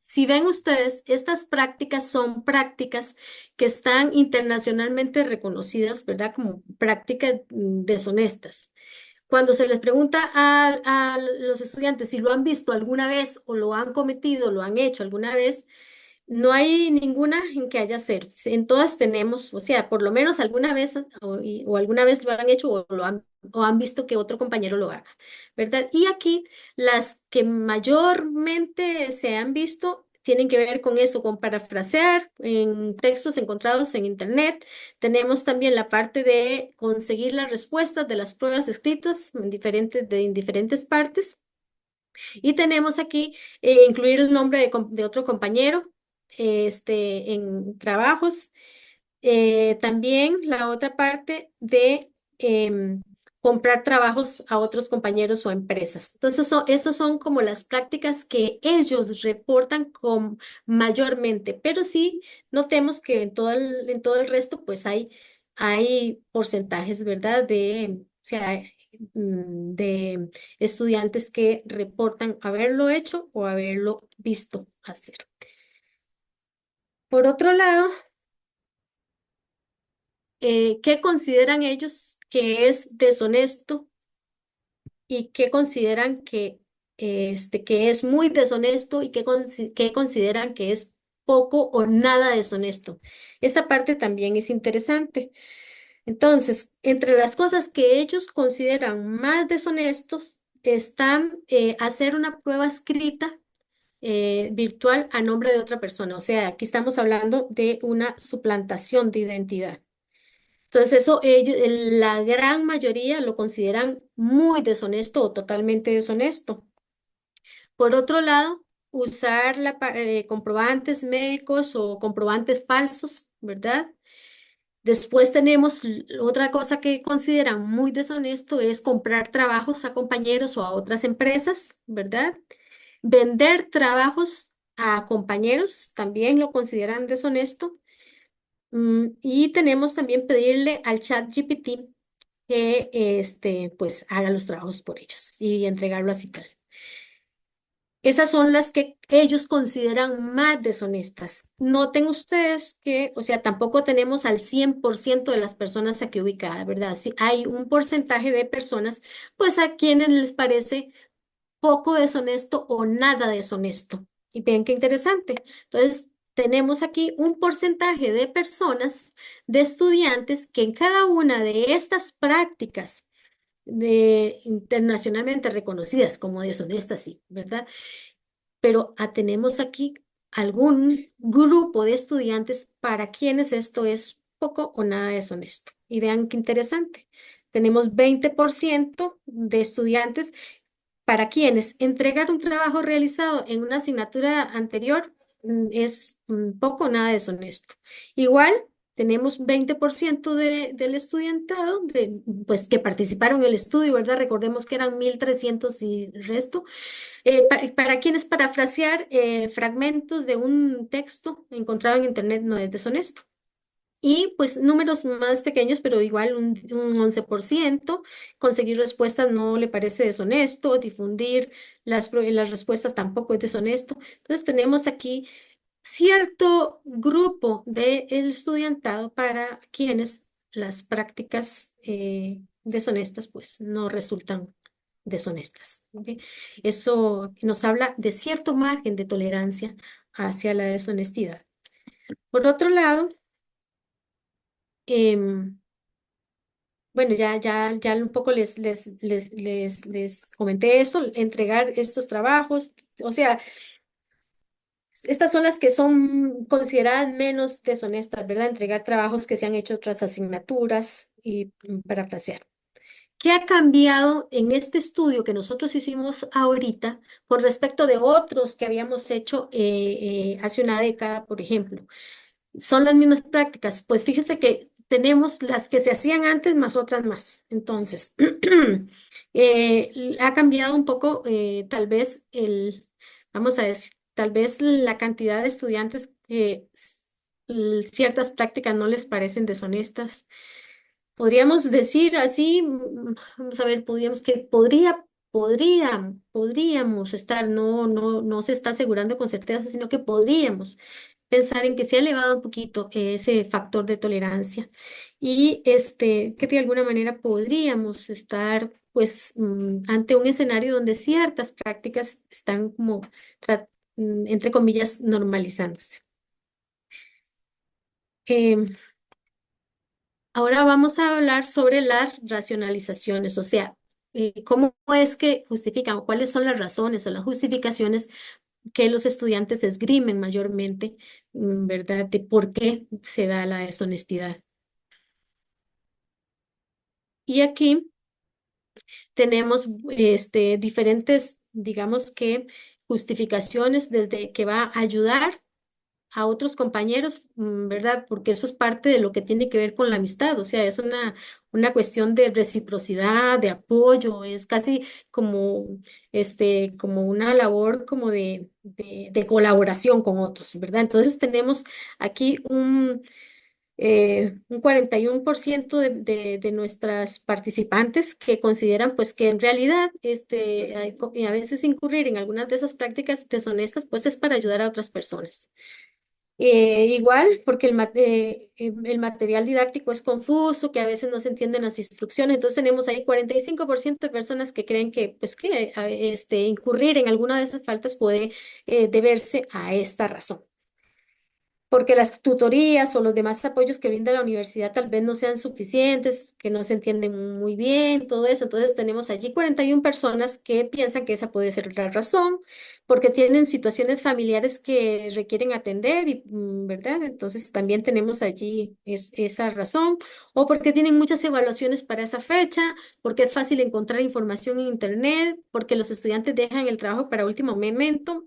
si ven ustedes, estas prácticas son prácticas que están internacionalmente reconocidas, ¿verdad? Como prácticas deshonestas. Cuando se les pregunta a los estudiantes si lo han visto alguna vez o lo han cometido, lo han hecho alguna vez, no hay ninguna en que haya cero. En todas tenemos, o sea, por lo menos alguna vez o alguna vez lo han hecho o han visto que otro compañero lo haga, ¿verdad? Y aquí las que mayormente se han visto tienen que ver con eso, con parafrasear en textos encontrados en Internet. Tenemos también la parte de conseguir las respuestas de las pruebas escritas en diferentes partes. Y tenemos aquí incluir el nombre de otro compañero en trabajos. También la otra parte de comprar trabajos a otros compañeros o empresas. Entonces, esos son como las prácticas que ellos reportan con mayormente, pero sí notemos que en todo el resto, pues hay porcentajes, ¿verdad? O sea, de estudiantes que reportan haberlo hecho o haberlo visto hacer. Por otro lado, ¿qué consideran ellos que es deshonesto y qué consideran que es muy deshonesto y qué consideran que es poco o nada deshonesto? Esta parte también es interesante. Entonces, entre las cosas que ellos consideran más deshonestos están hacer una prueba escrita virtual a nombre de otra persona. O sea, aquí estamos hablando de una suplantación de identidad. Entonces, eso la gran mayoría lo consideran muy deshonesto o totalmente deshonesto. Por otro lado, usar comprobantes médicos o comprobantes falsos, ¿verdad? Después tenemos otra cosa que consideran muy deshonesto es comprar trabajos a compañeros o a otras empresas, ¿verdad? Vender trabajos a compañeros también lo consideran deshonesto. Y tenemos también pedirle al chat GPT que pues haga los trabajos por ellos y entregarlo así tal. Esas son las que ellos consideran más deshonestas. Noten ustedes que, o sea, tampoco tenemos al 100% de las personas aquí ubicadas, ¿verdad? Si hay un porcentaje de personas, pues a quienes les parece poco deshonesto o nada deshonesto. Y ven qué interesante. Entonces, tenemos aquí un porcentaje de personas, de estudiantes, que en cada una de estas prácticas internacionalmente reconocidas como deshonestas, sí, ¿verdad? Pero tenemos aquí algún grupo de estudiantes para quienes esto es poco o nada deshonesto. Y vean qué interesante. Tenemos 20% de estudiantes para quienes entregar un trabajo realizado en una asignatura anterior es poco o nada deshonesto. Igual, tenemos 20% del estudiantado pues, que participaron en el estudio, ¿verdad? Recordemos que eran 1.300 y resto. Para quienes parafrasear fragmentos de un texto encontrado en Internet no es deshonesto. Y pues números más pequeños, pero igual un 11%. Conseguir respuestas no le parece deshonesto, difundir las respuestas tampoco es deshonesto. Entonces tenemos aquí cierto grupo del estudiantado para quienes las prácticas deshonestas pues no resultan deshonestas. ¿Ok? Eso nos habla de cierto margen de tolerancia hacia la deshonestidad. Por otro lado, em, bueno, ya un poco les comenté eso, entregar estos trabajos, o sea, estas son las que son consideradas menos deshonestas, ¿verdad? Entregar trabajos que se han hecho otras asignaturas y parafrasear. ¿Qué ha cambiado en este estudio que nosotros hicimos ahorita con respecto de otros que habíamos hecho hace una década, por ejemplo? Son las mismas prácticas. Pues fíjese que tenemos las que se hacían antes más otras más. Entonces, ha cambiado un poco, tal vez vamos a decir, tal vez la cantidad de estudiantes que ciertas prácticas no les parecen deshonestas. Podríamos decir así, vamos a ver, podríamos estar, no se está asegurando con certeza, sino que podríamos pensar en que se ha elevado un poquito ese factor de tolerancia y que de alguna manera podríamos estar pues ante un escenario donde ciertas prácticas están como, entre comillas, normalizándose. Em, Ahora vamos a hablar sobre las racionalizaciones, o sea, cómo es que justifican, o cuáles son las razones o las justificaciones que los estudiantes esgrimen mayormente, ¿verdad? De por qué se da la deshonestidad. Y aquí tenemos diferentes, digamos que, justificaciones desde que va a ayudar a otros compañeros, ¿verdad? Porque eso es parte de lo que tiene que ver con la amistad, o sea, es una cuestión de reciprocidad, de apoyo, es casi como, como una labor como de colaboración con otros, ¿verdad? Entonces tenemos aquí un 41% de nuestras participantes que consideran pues que en realidad y a veces incurrir en algunas de esas prácticas deshonestas pues es para ayudar a otras personas. Igual, porque el material didáctico es confuso, que a veces no se entienden las instrucciones, entonces tenemos ahí 45% de personas que creen que, pues, que incurrir en alguna de esas faltas puede deberse a esta razón porque las tutorías o los demás apoyos que brinda la universidad tal vez no sean suficientes, que no se entienden muy bien, todo eso. Entonces tenemos allí 41 personas que piensan que esa puede ser la razón, porque tienen situaciones familiares que requieren atender, y, ¿verdad? Entonces también tenemos allí esa razón, o porque tienen muchas evaluaciones para esa fecha, porque es fácil encontrar información en internet, porque los estudiantes dejan el trabajo para último momento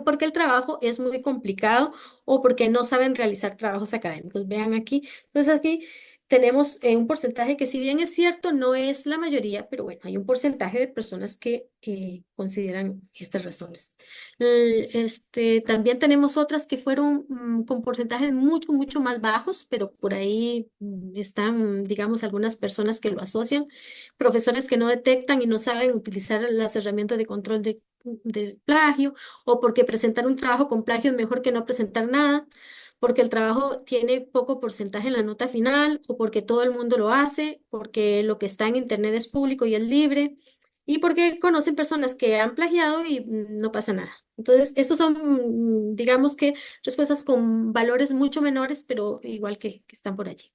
porque el trabajo es muy complicado o porque no saben realizar trabajos académicos. Vean aquí. Entonces aquí tenemos un porcentaje que si bien es cierto, no es la mayoría, pero bueno, hay un porcentaje de personas que consideran estas razones. También tenemos otras que fueron con porcentajes mucho, mucho más bajos, pero por ahí están, digamos, algunas personas que lo asocian, profesores que no detectan y no saben utilizar las herramientas de control del plagio o porque presentar un trabajo con plagio es mejor que no presentar nada, porque el trabajo tiene poco porcentaje en la nota final, o porque todo el mundo lo hace, porque lo que está en internet es público y es libre, y porque conocen personas que han plagiado y no pasa nada. Entonces, estos son, digamos que, respuestas con valores mucho menores, pero igual que están por allí.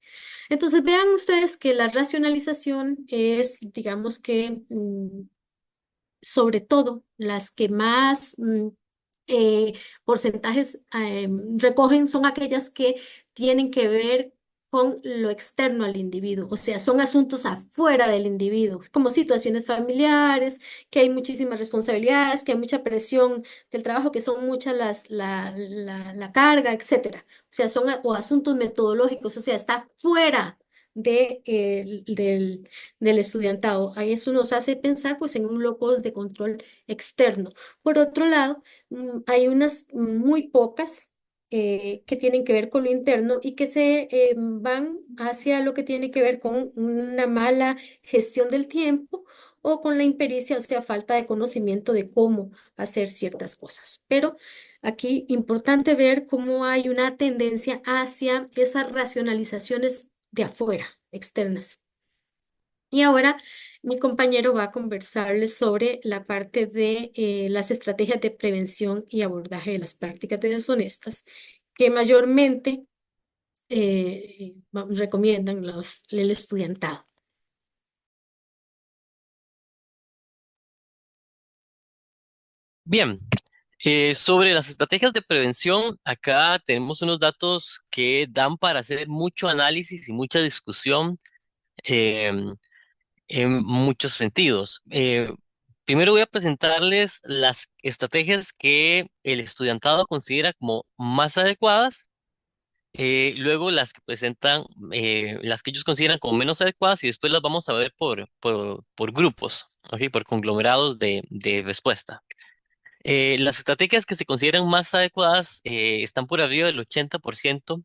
Entonces, vean ustedes que la racionalización es, digamos que, sobre todo las que más eh, porcentajes recogen son aquellas que tienen que ver con lo externo al individuo, o sea, son asuntos afuera del individuo, como situaciones familiares, que hay muchísimas responsabilidades, que hay mucha presión del trabajo, que son muchas la carga, etcétera. O sea, o asuntos metodológicos, o sea, está fuera del estudiantado. Ahí eso nos hace pensar pues en un locus de control externo. Por otro lado, hay unas muy pocas que tienen que ver con lo interno y que se van hacia lo que tiene que ver con una mala gestión del tiempo o con la impericia, o sea, falta de conocimiento de cómo hacer ciertas cosas. Pero aquí importante ver cómo hay una tendencia hacia esas racionalizaciones de afuera, externas. Y ahora mi compañero va a conversarles sobre la parte de las estrategias de prevención y abordaje de las prácticas deshonestas que mayormente recomiendan el estudiantado. Bien, sobre las estrategias de prevención, acá tenemos unos datos que dan para hacer mucho análisis y mucha discusión em, en muchos sentidos. Primero voy a presentarles las estrategias que el estudiantado considera como más adecuadas, luego las que presentan, las que ellos consideran como menos adecuadas y después las vamos a ver por grupos, ¿ok? Por conglomerados de respuesta. Las estrategias que se consideran más adecuadas están por arriba del 80%,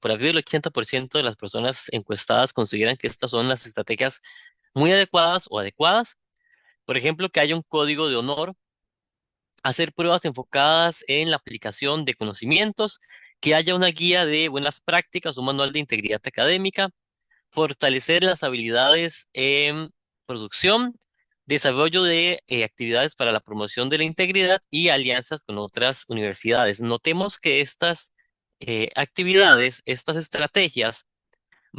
por arriba del 80% de las personas encuestadas consideran que estas son las estrategias muy adecuadas o adecuadas. Por ejemplo, que haya un código de honor, hacer pruebas enfocadas en la aplicación de conocimientos, que haya una guía de buenas prácticas, un manual de integridad académica, fortalecer las habilidades en producción, desarrollo de actividades para la promoción de la integridad y alianzas con otras universidades. Notemos que estas actividades, estas estrategias,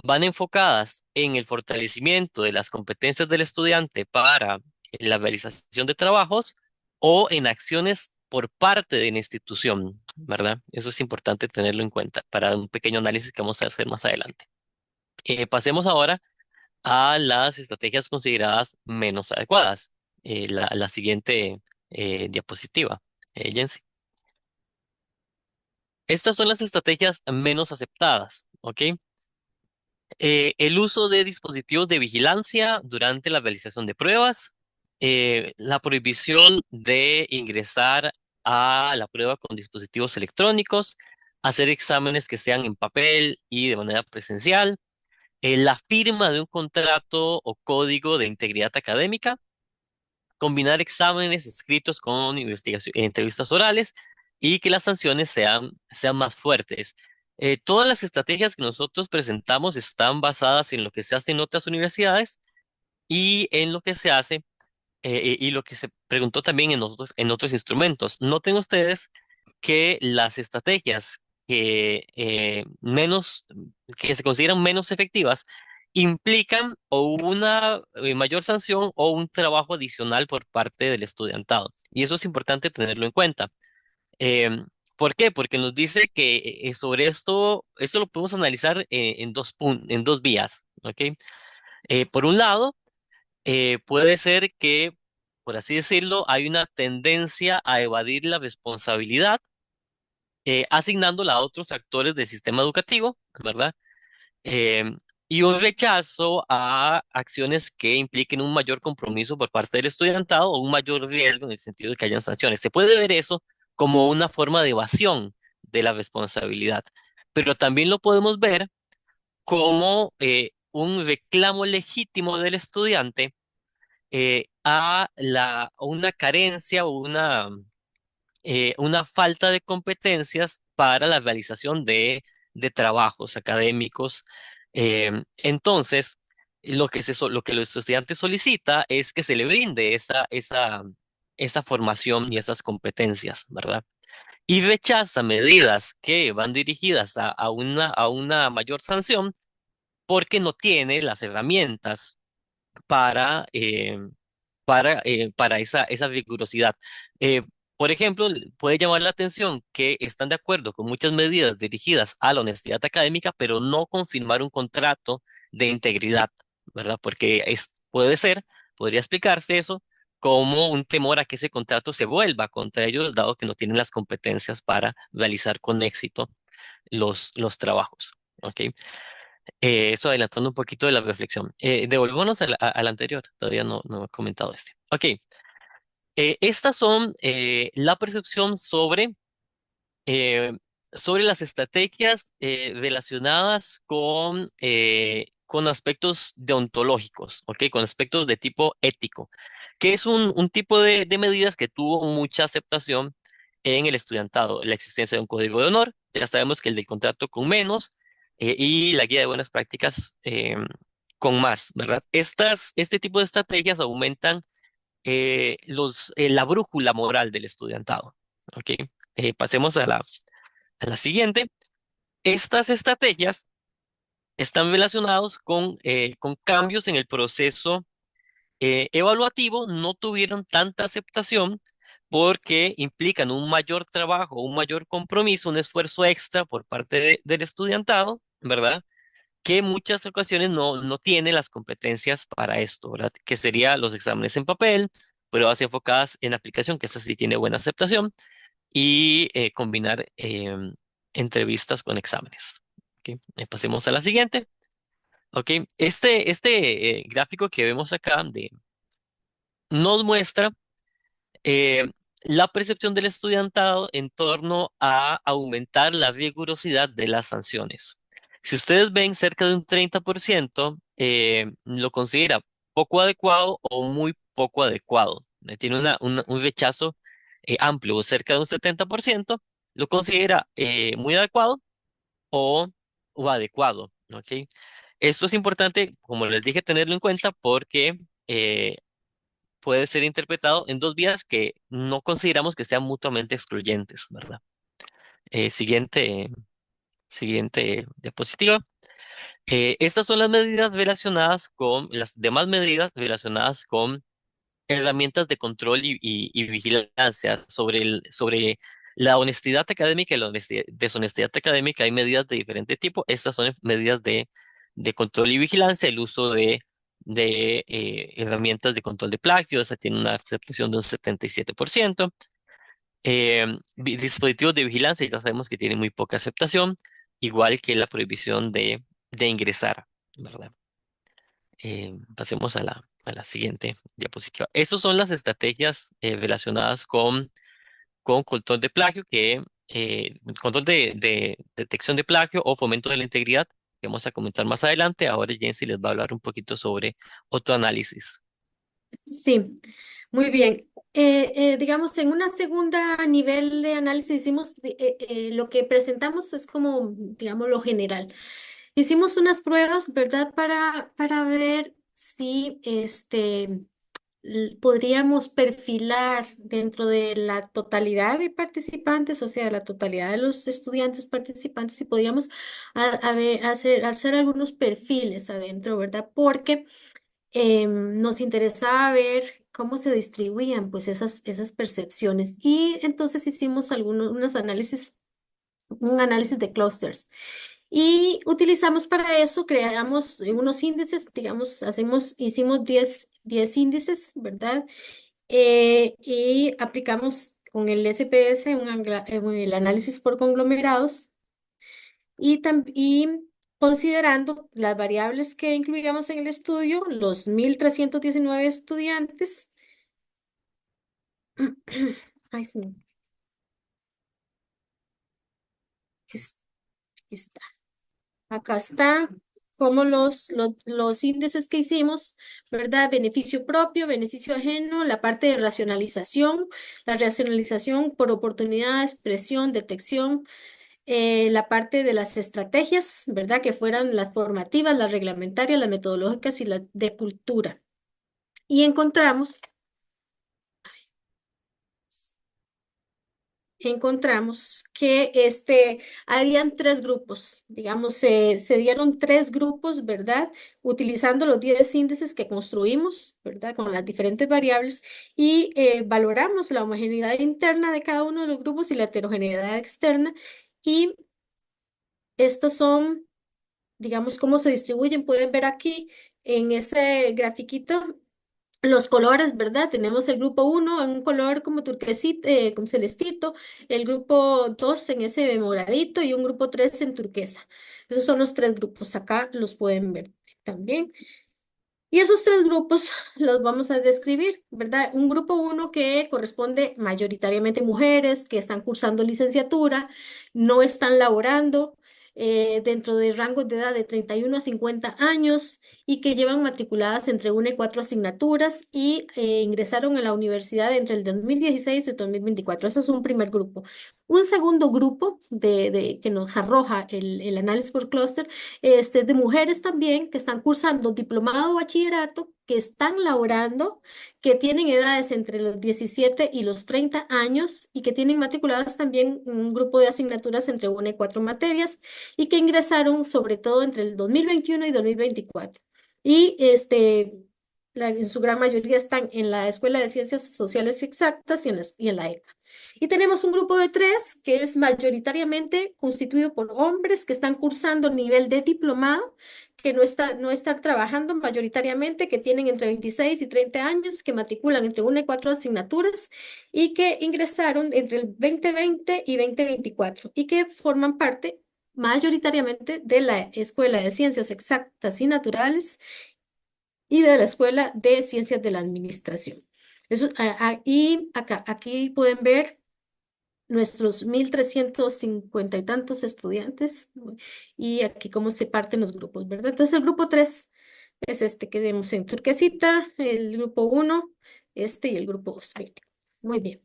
van enfocadas en el fortalecimiento de las competencias del estudiante para la realización de trabajos o en acciones por parte de la institución, ¿verdad? Eso es importante tenerlo en cuenta para un pequeño análisis que vamos a hacer más adelante. Pasemos ahora a las estrategias consideradas menos adecuadas. La siguiente diapositiva, Jensi. Estas son las estrategias menos aceptadas, ¿ok? El uso de dispositivos de vigilancia durante la realización de pruebas, la prohibición de ingresar a la prueba con dispositivos electrónicos, hacer exámenes que sean en papel y de manera presencial, la firma de un contrato o código de integridad académica, combinar exámenes escritos con entrevistas orales y que las sanciones sean más fuertes. Todas las estrategias que nosotros presentamos están basadas en lo que se hace en otras universidades y en lo que se hace y lo que se preguntó también en otros instrumentos. Noten ustedes que las estrategias que se consideran menos efectivas implican o una mayor sanción o un trabajo adicional por parte del estudiantado. Y eso es importante tenerlo en cuenta. Em, ¿Por qué? Porque nos dice que sobre esto lo podemos analizar en dos vías, ¿ok? Por un lado, puede ser que, por así decirlo, hay una tendencia a evadir la responsabilidad asignándola a otros actores del sistema educativo, ¿verdad? Em, y un rechazo a acciones que impliquen un mayor compromiso por parte del estudiantado o un mayor riesgo en el sentido de que hayan sanciones. Se puede ver eso como una forma de evasión de la responsabilidad, pero también lo podemos ver como un reclamo legítimo del estudiante a una carencia o una falta de competencias para la realización de trabajos académicos. Entonces, lo que los estudiantes solicita es que se le brinde esa formación y esas competencias, ¿verdad? Y rechaza medidas que van dirigidas a una mayor sanción porque no tiene las herramientas para, eh, para esa rigurosidad. Eh, por ejemplo, puede llamar la atención que están de acuerdo con muchas medidas dirigidas a la honestidad académica, pero no confirmar un contrato de integridad, ¿verdad? Porque podría explicarse eso como un temor a que ese contrato se vuelva contra ellos, dado que no tienen las competencias para realizar con éxito los trabajos. ¿Ok? Eso adelantando un poquito de la reflexión. Devolvámonos al anterior, todavía no he comentado este. Ok, estas son la percepción eh, sobre las estrategias relacionadas con aspectos deontológicos, ok, con aspectos de tipo ético, que es un tipo de medidas que tuvo mucha aceptación en el estudiantado. La existencia de un código de honor, ya sabemos que el del contrato con menos y la guía de buenas prácticas con más, ¿verdad? Este tipo de estrategias aumentan la brújula moral del estudiantado. ¿Ok? Pasemos a la siguiente. Estas estrategias están relacionadas con cambios en el proceso evaluativo, no tuvieron tanta aceptación porque implican un mayor trabajo, un mayor compromiso, un esfuerzo extra por parte del estudiantado, ¿verdad? Que en muchas ocasiones no tiene las competencias para esto, ¿verdad? Que serían los exámenes en papel, pruebas enfocadas en aplicación, que esa sí tiene buena aceptación, y combinar entrevistas con exámenes. ¿Ok? Pasemos a la siguiente. ¿Ok? Este gráfico que vemos acá nos muestra la percepción del estudiantado en torno a aumentar la rigurosidad de las sanciones. Si ustedes ven, cerca de un 30% lo considera poco adecuado o muy poco adecuado. Tiene un rechazo amplio, cerca de un 70% lo considera muy adecuado o, o adecuado. ¿Ok? Esto es importante, como les dije, tenerlo en cuenta porque puede ser interpretado en dos vías que no consideramos que sean mutuamente excluyentes, ¿verdad? Siguiente diapositiva. Estas son las medidas relacionadas con, las demás medidas relacionadas con herramientas de control y vigilancia sobre la honestidad académica y la deshonestidad académica. Hay medidas de diferente tipo. Estas son medidas de control y vigilancia, el uso de herramientas de control de plagio. Esa tiene una aceptación de un 77%. Dispositivos de vigilancia, ya sabemos que tienen muy poca aceptación, igual que la prohibición de ingresar, ¿verdad? Pasemos a la siguiente diapositiva. Esas son las estrategias relacionadas con control de plagio, control de detección de plagio o fomento de la integridad, que vamos a comentar más adelante. Ahora Jensi les va a hablar un poquito sobre otro análisis. Sí, muy bien. Digamos, en una segunda nivel de análisis hicimos, lo que presentamos es como, digamos, lo general. Hicimos unas pruebas, ¿verdad? Para ver si podríamos perfilar dentro de la totalidad de participantes, o sea, la totalidad de los estudiantes participantes, y podríamos hacer algunos perfiles adentro, ¿verdad? Porque nos interesaba ver cómo se distribuían pues esas percepciones. Y entonces hicimos un análisis de clusters. Y utilizamos para eso, creamos unos índices, digamos, hicimos 10 índices, ¿verdad? Y aplicamos con el SPS el análisis por conglomerados y considerando las variables que incluíamos en el estudio, los 1.319 estudiantes. Ay, sí, aquí está. Acá está como los índices que hicimos, ¿verdad? Beneficio propio, beneficio ajeno, la parte de racionalización, la racionalización por oportunidad, expresión, detección, la parte de las estrategias, ¿verdad? Que fueran las formativas, las reglamentarias, las metodológicas y las de cultura. Y encontramos que habían tres grupos, digamos, se dieron tres grupos, ¿verdad? Utilizando los 10 índices que construimos, ¿verdad? Con las diferentes variables y valoramos la homogeneidad interna de cada uno de los grupos y la heterogeneidad externa. Y estos son, digamos, cómo se distribuyen. Pueden ver aquí en ese grafiquito los colores, ¿verdad? Tenemos el grupo 1 en un color como turquesito, como celestito, el grupo 2 en ese moradito y un grupo 3 en turquesa. Esos son los tres grupos. Acá los pueden ver también. Y esos tres grupos los vamos a describir, ¿verdad? Un grupo 1 que corresponde mayoritariamente mujeres que están cursando licenciatura, no están laborando dentro de rangos de edad de 31 a 50 años y que llevan matriculadas entre 1 y 4 asignaturas y ingresaron a la universidad entre el 2016 y el 2024. Ese es un primer grupo. Un segundo grupo que nos arroja el análisis por clúster de mujeres también que están cursando diplomado o bachillerato, que están laborando, que tienen edades entre los 17 y los 30 años y que tienen matriculadas también un grupo de asignaturas entre 1 y 4 materias y que ingresaron sobre todo entre el 2021 y 2024. Y en su gran mayoría están en la Escuela de Ciencias Sociales y Exactas y en la ECA. Y tenemos un grupo de tres que es mayoritariamente constituido por hombres que están cursando nivel de diplomado, que no están trabajando mayoritariamente, que tienen entre 26 y 30 años, que matriculan entre 1 y 4 asignaturas y que ingresaron entre el 2020 y 2024 y que forman parte mayoritariamente de la Escuela de Ciencias Exactas y Naturales y de la Escuela de Ciencias de la Administración. Eso, y acá, aquí pueden ver nuestros 1.350 y tantos estudiantes, ¿no? Y aquí cómo se parten los grupos, ¿verdad? Entonces el grupo 3 es este que vemos en turquesita, el grupo 1, este y el grupo 2. Muy bien.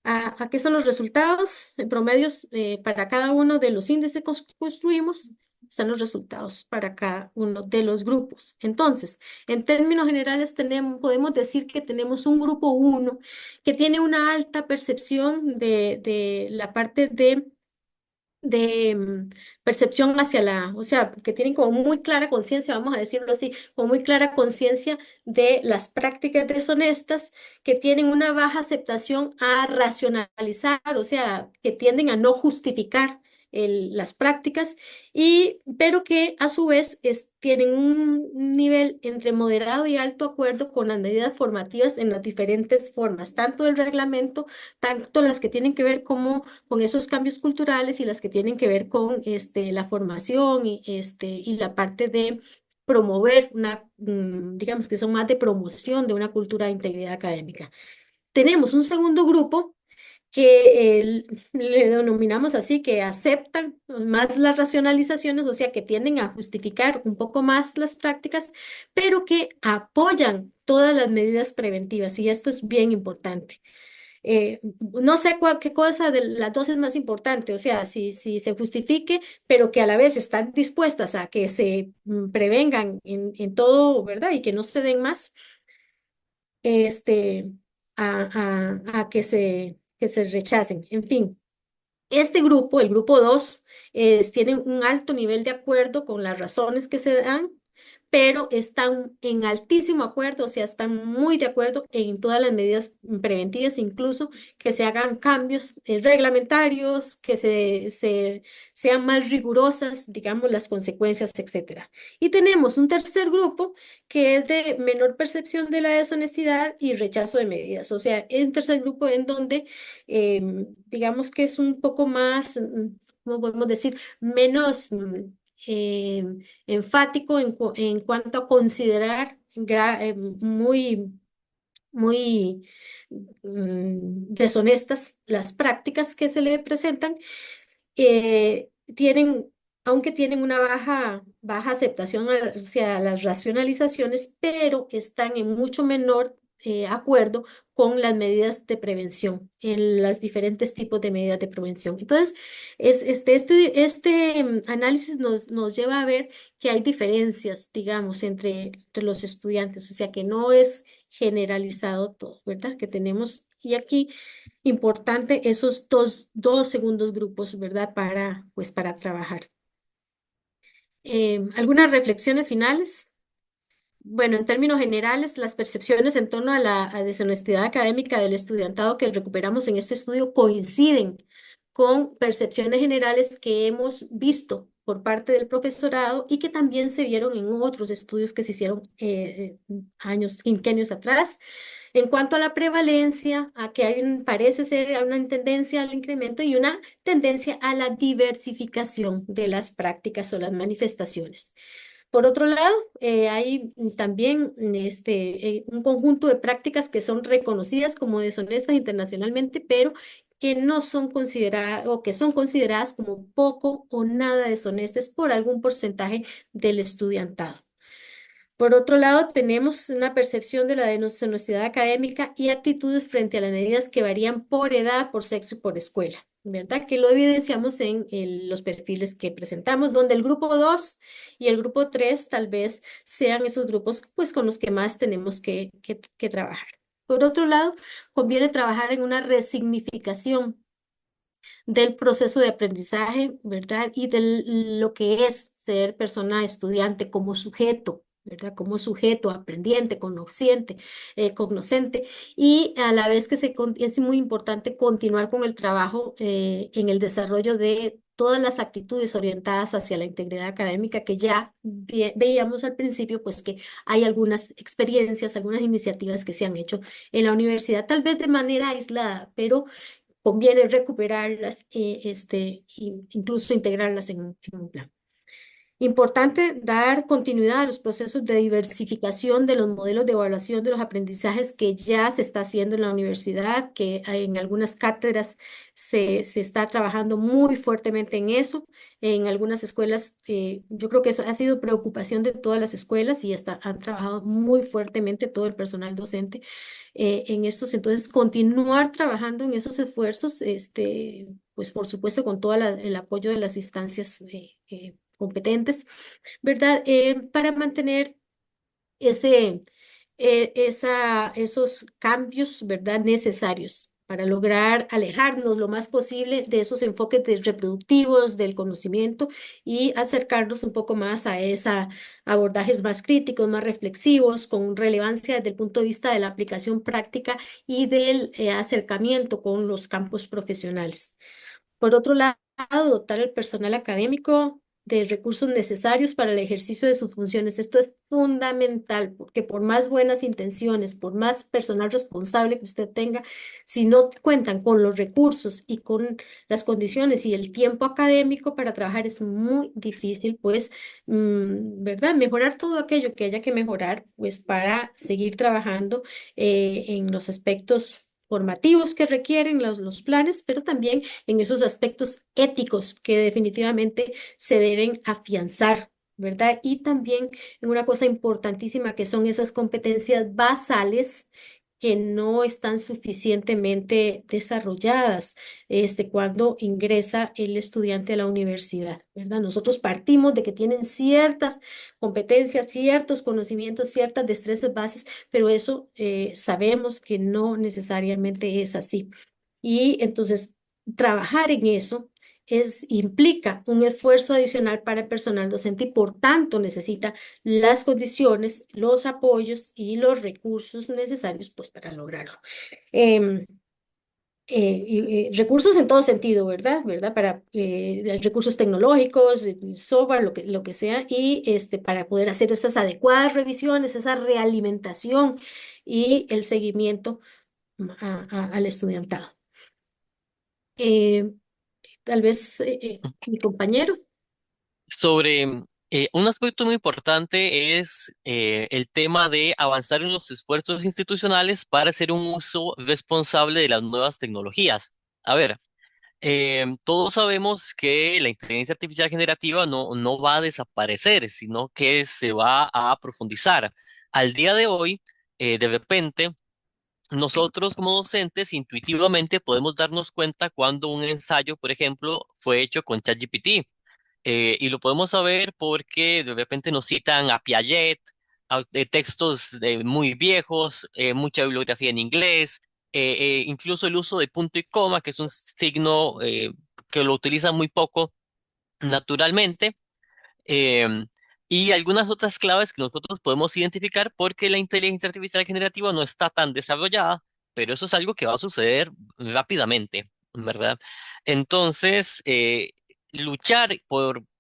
Aquí están los resultados, en promedios para cada uno de los índices que construimos, están los resultados para cada uno de los grupos. Entonces, en términos generales, podemos decir que tenemos un grupo 1 que tiene una alta percepción de la parte de percepción hacia o sea, que tienen como muy clara conciencia, vamos a decirlo así, como muy clara conciencia de las prácticas deshonestas, que tienen una baja aceptación a racionalizar, o sea, que tienden a no justificar las prácticas, pero que a su vez tienen un nivel entre moderado y alto acuerdo con las medidas formativas en las diferentes formas, tanto del reglamento, tanto las que tienen que ver con esos cambios culturales y las que tienen que ver con la formación y la parte de promover digamos que son más de promoción de una cultura de integridad académica. Tenemos un segundo grupo que le denominamos así, que aceptan más las racionalizaciones, o sea, que tienden a justificar un poco más las prácticas, pero que apoyan todas las medidas preventivas, y esto es bien importante. No sé qué cosa de las dos es más importante, o sea, si se justifique, pero que a la vez están dispuestas a que se prevengan en todo, ¿verdad? Y que no se den más, este, a que se rechacen. En fin, este grupo, el grupo 2, tiene un alto nivel de acuerdo con las razones que se dan, pero están en altísimo acuerdo, o sea, están muy de acuerdo en todas las medidas preventivas, incluso que se hagan cambios reglamentarios, que sean más rigurosas, digamos, las consecuencias, etcétera. Y tenemos un tercer grupo que es de menor percepción de la deshonestidad y rechazo de medidas, o sea, es un tercer grupo en donde digamos que es un poco más, ¿cómo podemos decir? Menos enfático en cuanto a considerar muy deshonestas las prácticas que se le presentan. Tienen, aunque tienen una baja aceptación hacia las racionalizaciones, pero están en mucho menor acuerdo con las medidas de prevención, en los diferentes tipos de medidas de prevención. Entonces, análisis nos lleva a ver que hay diferencias, digamos, entre los estudiantes, o sea, que no es generalizado todo, ¿verdad? Que tenemos, y aquí importante esos dos segundos grupos, ¿verdad? Pues, para trabajar. ¿Algunas reflexiones finales? Bueno, en términos generales, las percepciones en torno a deshonestidad académica del estudiantado que recuperamos en este estudio coinciden con percepciones generales que hemos visto por parte del profesorado y que también se vieron en otros estudios que se hicieron quinquenios atrás. En cuanto a la prevalencia, a que parece ser una tendencia al incremento y una tendencia a la diversificación de las prácticas o las manifestaciones. Por otro lado, hay también un conjunto de prácticas que son reconocidas como deshonestas internacionalmente, pero que no son consideradas o que son consideradas como poco o nada deshonestas por algún porcentaje del estudiantado. Por otro lado, tenemos una percepción de la deshonestidad académica y actitudes frente a las medidas que varían por edad, por sexo y por escuela, ¿verdad? Que lo evidenciamos en los perfiles que presentamos, donde el grupo 2 y el grupo 3 tal vez sean esos grupos pues, con los que más tenemos que trabajar. Por otro lado, conviene trabajar en una resignificación del proceso de aprendizaje, ¿verdad? Y de lo que es ser persona estudiante como sujeto, ¿verdad? Como sujeto aprendiente, cognoscente, y a la vez que es muy importante continuar con el trabajo en el desarrollo de todas las actitudes orientadas hacia la integridad académica que ya veíamos al principio, pues que hay algunas experiencias, algunas iniciativas que se han hecho en la universidad, tal vez de manera aislada, pero conviene recuperarlas, incluso integrarlas en un plan. Importante dar continuidad a los procesos de diversificación de los modelos de evaluación de los aprendizajes que ya se está haciendo en la universidad, que en algunas cátedras se está trabajando muy fuertemente en eso. En algunas escuelas, yo creo que eso ha sido preocupación de todas las escuelas y hasta han trabajado muy fuertemente todo el personal docente en estos. Entonces, continuar trabajando en esos esfuerzos, pues por supuesto con todo el apoyo de las instancias competentes, ¿verdad? Para mantener ese, esos cambios, ¿verdad? Necesarios para lograr alejarnos lo más posible de esos enfoques reproductivos del conocimiento y acercarnos un poco más a esos abordajes más críticos, más reflexivos, con relevancia desde el punto de vista de la aplicación práctica y del acercamiento con los campos profesionales. Por otro lado, dotar al personal académico de recursos necesarios para el ejercicio de sus funciones. Esto es fundamental porque por más buenas intenciones, por más personal responsable que usted tenga, si no cuentan con los recursos y con las condiciones y el tiempo académico para trabajar, es muy difícil, pues, ¿verdad? Mejorar todo aquello que haya que mejorar, pues, para seguir trabajando en los aspectos formativos que requieren los planes, pero también en esos aspectos éticos que definitivamente se deben afianzar, ¿verdad? Y también en una cosa importantísima que son esas competencias basales que no están suficientemente desarrolladas cuando ingresa el estudiante a la universidad, ¿verdad? Nosotros partimos de que tienen ciertas competencias, ciertos conocimientos, ciertas destrezas bases, pero eso sabemos que no necesariamente es así. Y entonces, trabajar en eso implica un esfuerzo adicional para el personal docente y por tanto necesita las condiciones, los apoyos y los recursos necesarios pues, para lograrlo. Em, recursos en todo sentido, ¿verdad? ¿Verdad? Para recursos tecnológicos, software, lo que sea, y para poder hacer esas adecuadas revisiones, esa realimentación y el seguimiento al estudiantado. Eh, Tal vez mi compañero. Sobre un aspecto muy importante es el tema de avanzar en los esfuerzos institucionales para hacer un uso responsable de las nuevas tecnologías. A ver, todos sabemos que la inteligencia artificial generativa no va a desaparecer, sino que se va a profundizar. Al día de hoy, de repente, nosotros como docentes intuitivamente podemos darnos cuenta cuando un ensayo, por ejemplo, fue hecho con ChatGPT. Y lo podemos saber porque de repente nos citan a Piaget, de textos muy viejos, mucha bibliografía en inglés, incluso el uso de punto y coma, que es un signo que lo utilizan muy poco naturalmente, em, y algunas otras claves que nosotros podemos identificar porque la inteligencia artificial generativa no está tan desarrollada, pero eso es algo que va a suceder rápidamente, ¿verdad? Entonces, luchar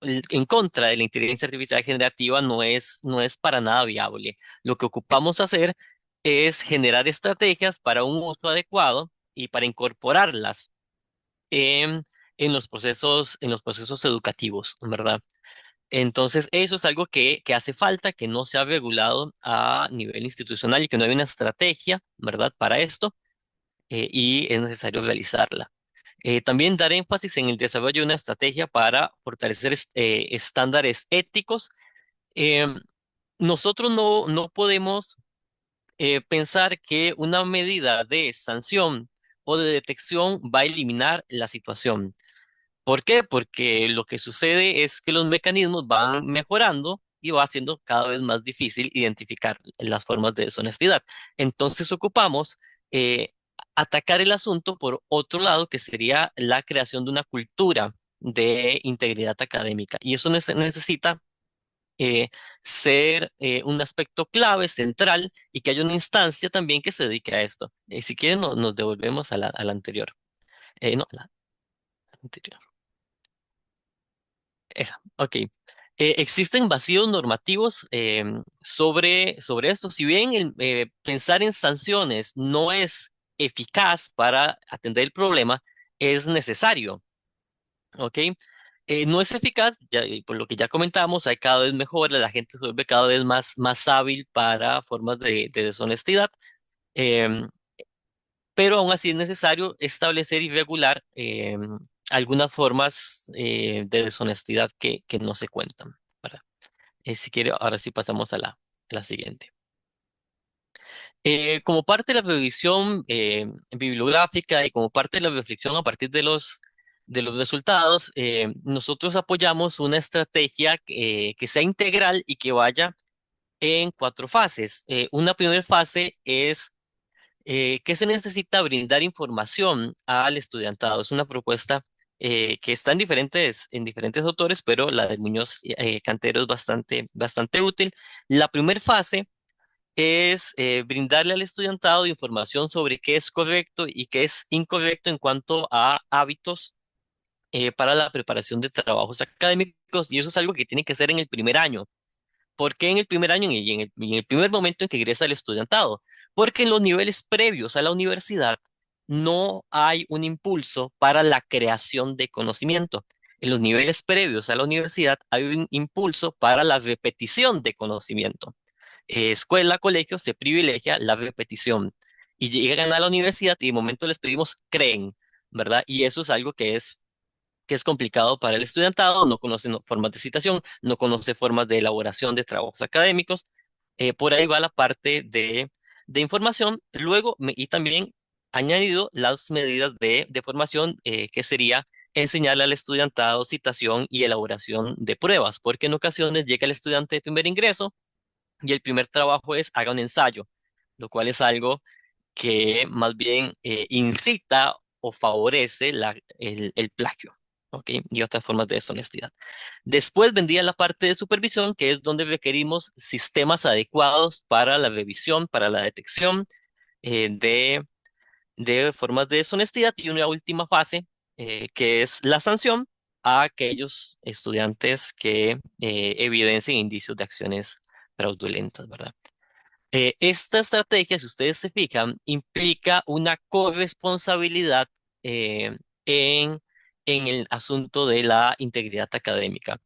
en contra de la inteligencia artificial generativa no es para nada viable. Lo que ocupamos hacer es generar estrategias para un uso adecuado y para incorporarlas en, en los procesos educativos, ¿verdad? Entonces, eso es algo que hace falta, que no se ha regulado a nivel institucional y que no hay una estrategia, ¿verdad?, para esto, y es necesario realizarla. También dar énfasis en el desarrollo de una estrategia para fortalecer estándares éticos. Em, Nosotros no podemos pensar que una medida de sanción o de detección va a eliminar la situación. ¿Por qué? Porque lo que sucede es que los mecanismos van mejorando y va haciendo cada vez más difícil identificar las formas de deshonestidad. Entonces ocupamos eh, atacar el asunto por otro lado, que sería la creación de una cultura de integridad académica. Y eso necesita eh, ser un aspecto clave, central, y que haya una instancia también que se dedique a esto. Si quieren, nos devolvemos a la anterior. No, a la anterior. Esa, ok. Existen vacíos normativos sobre esto. Si bien pensar en sanciones no es eficaz para atender el problema, es necesario, ¿ok? No es eficaz, ya, y por lo que ya comentamos, hay cada vez mejor, la gente se vuelve cada vez más hábil para formas de deshonestidad, em, pero aún así es necesario establecer y regular algunas formas de deshonestidad que no se cuentan. ¿Verdad? Si quiere, ahora sí pasamos a la siguiente. Como parte de la revisión bibliográfica y como parte de la reflexión a partir de los resultados, nosotros apoyamos una estrategia que sea integral y que vaya en 4 fases. Una primera fase es que se necesita brindar información al estudiantado. Es una propuesta que está en diferentes autores, pero la de Muñoz Cantero es bastante útil. La primera fase es brindarle al estudiantado información sobre qué es correcto y qué es incorrecto en cuanto a hábitos para la preparación de trabajos académicos, y eso es algo que tiene que hacer en el primer año. ¿Por qué en el primer año y en el primer momento en que ingresa el estudiantado? Porque en los niveles previos a la universidad no hay un impulso para la creación de conocimiento. En los niveles previos a la universidad hay un impulso para la repetición de conocimiento. Escuela, colegio, se privilegia la repetición. Y llegan a la universidad y de momento les pedimos creen, ¿verdad? Y eso es algo que es complicado para el estudiantado, no conoce formas de citación, no conoce formas de elaboración de trabajos académicos. Por ahí va la parte de información. Luego, y también añadido las medidas de formación, que sería enseñarle al estudiantado citación y elaboración de pruebas, porque en ocasiones llega el estudiante de primer ingreso y el primer trabajo es haga un ensayo, lo cual es algo que más bien incita o favorece el plagio, ¿ok? Y otras formas de deshonestidad. Después vendría la parte de supervisión, que es donde requerimos sistemas adecuados para la revisión, para la detección de formas de deshonestidad, y una última fase, que es la sanción a aquellos estudiantes que evidencien indicios de acciones fraudulentas, ¿verdad? Esta estrategia, si ustedes se fijan, implica una corresponsabilidad eh, en, en el asunto de la integridad académica.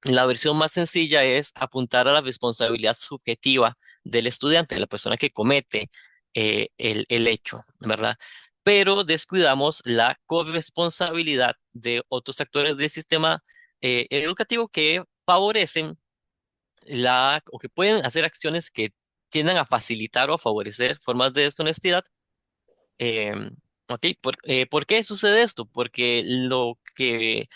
La versión más sencilla es apuntar a la responsabilidad subjetiva del estudiante, de la persona que comete el hecho, ¿verdad? Pero descuidamos la corresponsabilidad de otros actores del sistema educativo que favorecen o que pueden hacer acciones que tiendan a facilitar o a favorecer formas de deshonestidad. Em, ¿Ok? ¿Por qué sucede esto? Porque lo que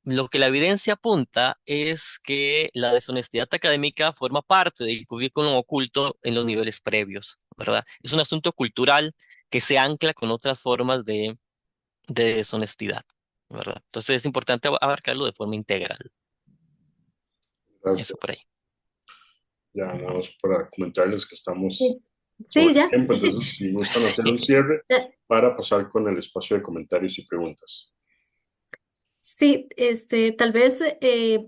la evidencia apunta es que la deshonestidad académica forma parte del currículum oculto en los niveles previos, ¿verdad? Es un asunto cultural que se ancla con otras formas de deshonestidad, ¿verdad? Entonces es importante abarcarlo de forma integral. Eso por ahí. Gracias. Ya nada más para comentarles que estamos Sí, sí, sobre ya. tiempo, entonces si gustan hacer un cierre Ya. para pasar con el espacio de comentarios y preguntas. Sí, tal vez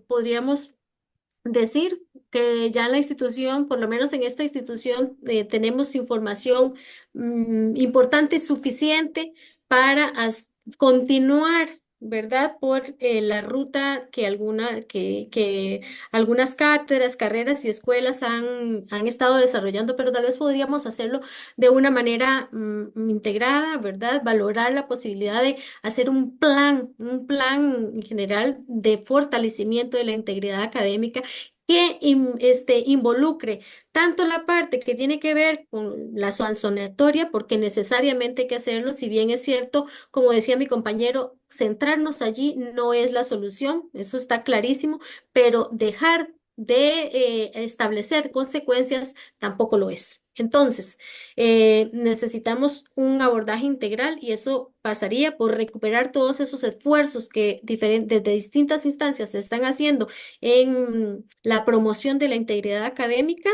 podríamos decir que ya en la institución, por lo menos en esta institución, tenemos información importante, suficiente para continuar, ¿verdad? Por la ruta que algunas cátedras, carreras y escuelas han estado desarrollando, pero tal vez podríamos hacerlo de una manera integrada, ¿verdad? Valorar la posibilidad de hacer un plan en general de fortalecimiento de la integridad académica que involucre tanto la parte que tiene que ver con la sancionatoria, porque necesariamente hay que hacerlo, si bien es cierto, como decía mi compañero, centrarnos allí no es la solución, eso está clarísimo, pero dejar de establecer consecuencias tampoco lo es. Entonces, necesitamos un abordaje integral y eso pasaría por recuperar todos esos esfuerzos que desde distintas instancias se están haciendo en la promoción de la integridad académica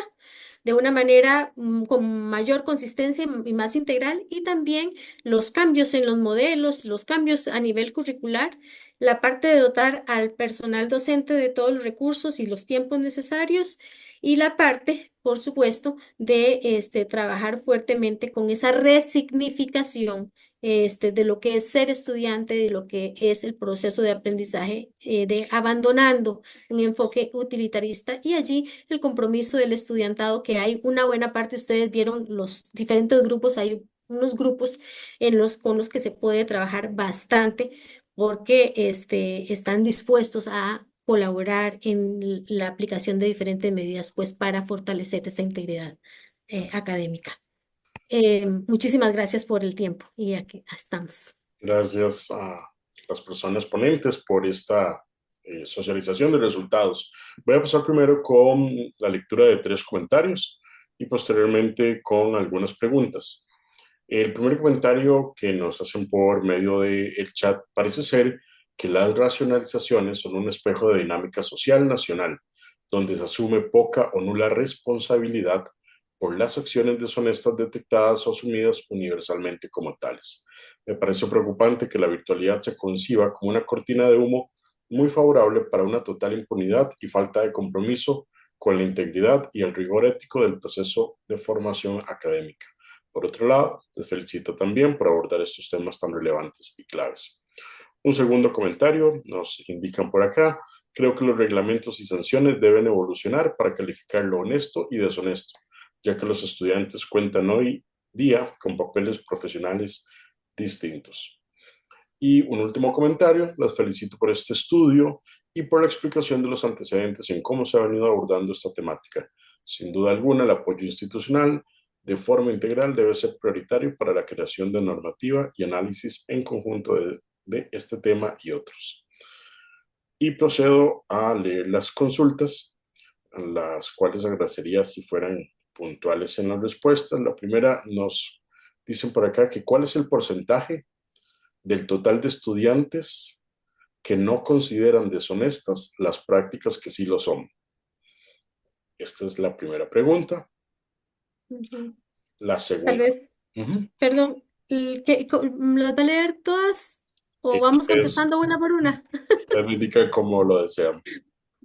de una manera con mayor consistencia y más integral, y también los cambios en los modelos, los cambios a nivel curricular, la parte de dotar al personal docente de todos los recursos y los tiempos necesarios, y la parte, por supuesto, de trabajar fuertemente con esa resignificación de lo que es ser estudiante, de lo que es el proceso de aprendizaje, de abandonando un enfoque utilitarista y allí el compromiso del estudiantado, que hay una buena parte, ustedes vieron los diferentes grupos, hay unos grupos con los que se puede trabajar bastante porque están dispuestos a colaborar en la aplicación de diferentes medidas pues para fortalecer esa integridad académica. Muchísimas gracias por el tiempo y aquí estamos. Gracias a las personas ponentes por esta socialización de resultados. Voy a pasar primero con la lectura de 3 comentarios y posteriormente con algunas preguntas. El primer comentario que nos hacen por medio del chat parece ser que las racionalizaciones son un espejo de dinámica social nacional, donde se asume poca o nula responsabilidad por las acciones deshonestas detectadas o asumidas universalmente como tales. Me parece preocupante que la virtualidad se conciba como una cortina de humo muy favorable para una total impunidad y falta de compromiso con la integridad y el rigor ético del proceso de formación académica. Por otro lado, les felicito también por abordar estos temas tan relevantes y claves. Un segundo comentario, nos indican por acá, creo que los reglamentos y sanciones deben evolucionar para calificar lo honesto y deshonesto, ya que los estudiantes cuentan hoy día con papeles profesionales distintos. Y un último comentario, las felicito por este estudio y por la explicación de los antecedentes en cómo se ha venido abordando esta temática. Sin duda alguna, el apoyo institucional de forma integral debe ser prioritario para la creación de normativa y análisis en conjunto de este tema y otros. Y procedo a leer las consultas, a las cuales agradecería si fueran puntuales en las respuestas. La primera nos dicen por acá que cuál es el porcentaje del total de estudiantes que no consideran deshonestas las prácticas que sí lo son. Esta es la primera pregunta. Ujú. La Tal segunda. vez, perdón, ¿las va a leer todas o vamos Ustedes contestando una por una? me indican cómo lo desean.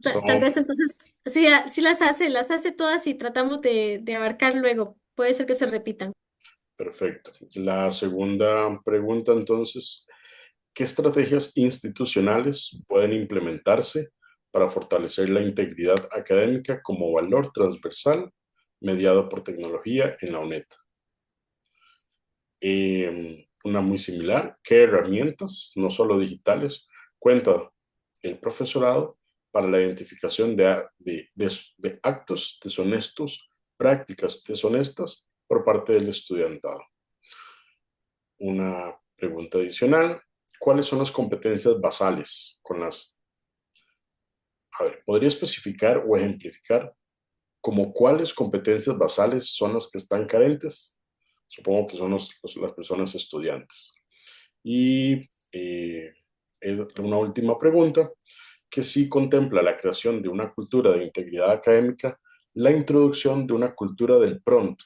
Tal Son vez entonces, sí, sí las hace todas y tratamos de abarcar luego. Puede ser que se repitan. perfecto. La segunda pregunta entonces, ¿qué estrategias institucionales pueden implementarse para fortalecer la integridad académica como valor transversal mediado por tecnología en la UNED? Una muy similar, ¿qué herramientas, no solo digitales, cuenta el profesorado para la identificación de actos deshonestos, prácticas deshonestas por parte del estudiantado? Una pregunta adicional, ¿cuáles son las competencias basales con las... A ver, ¿podría especificar o ejemplificar como cuáles competencias basales son las que están carentes? Supongo que son las personas estudiantes. Y una última pregunta, que sí contempla la creación de una cultura de integridad académica, la introducción de una cultura del prompt,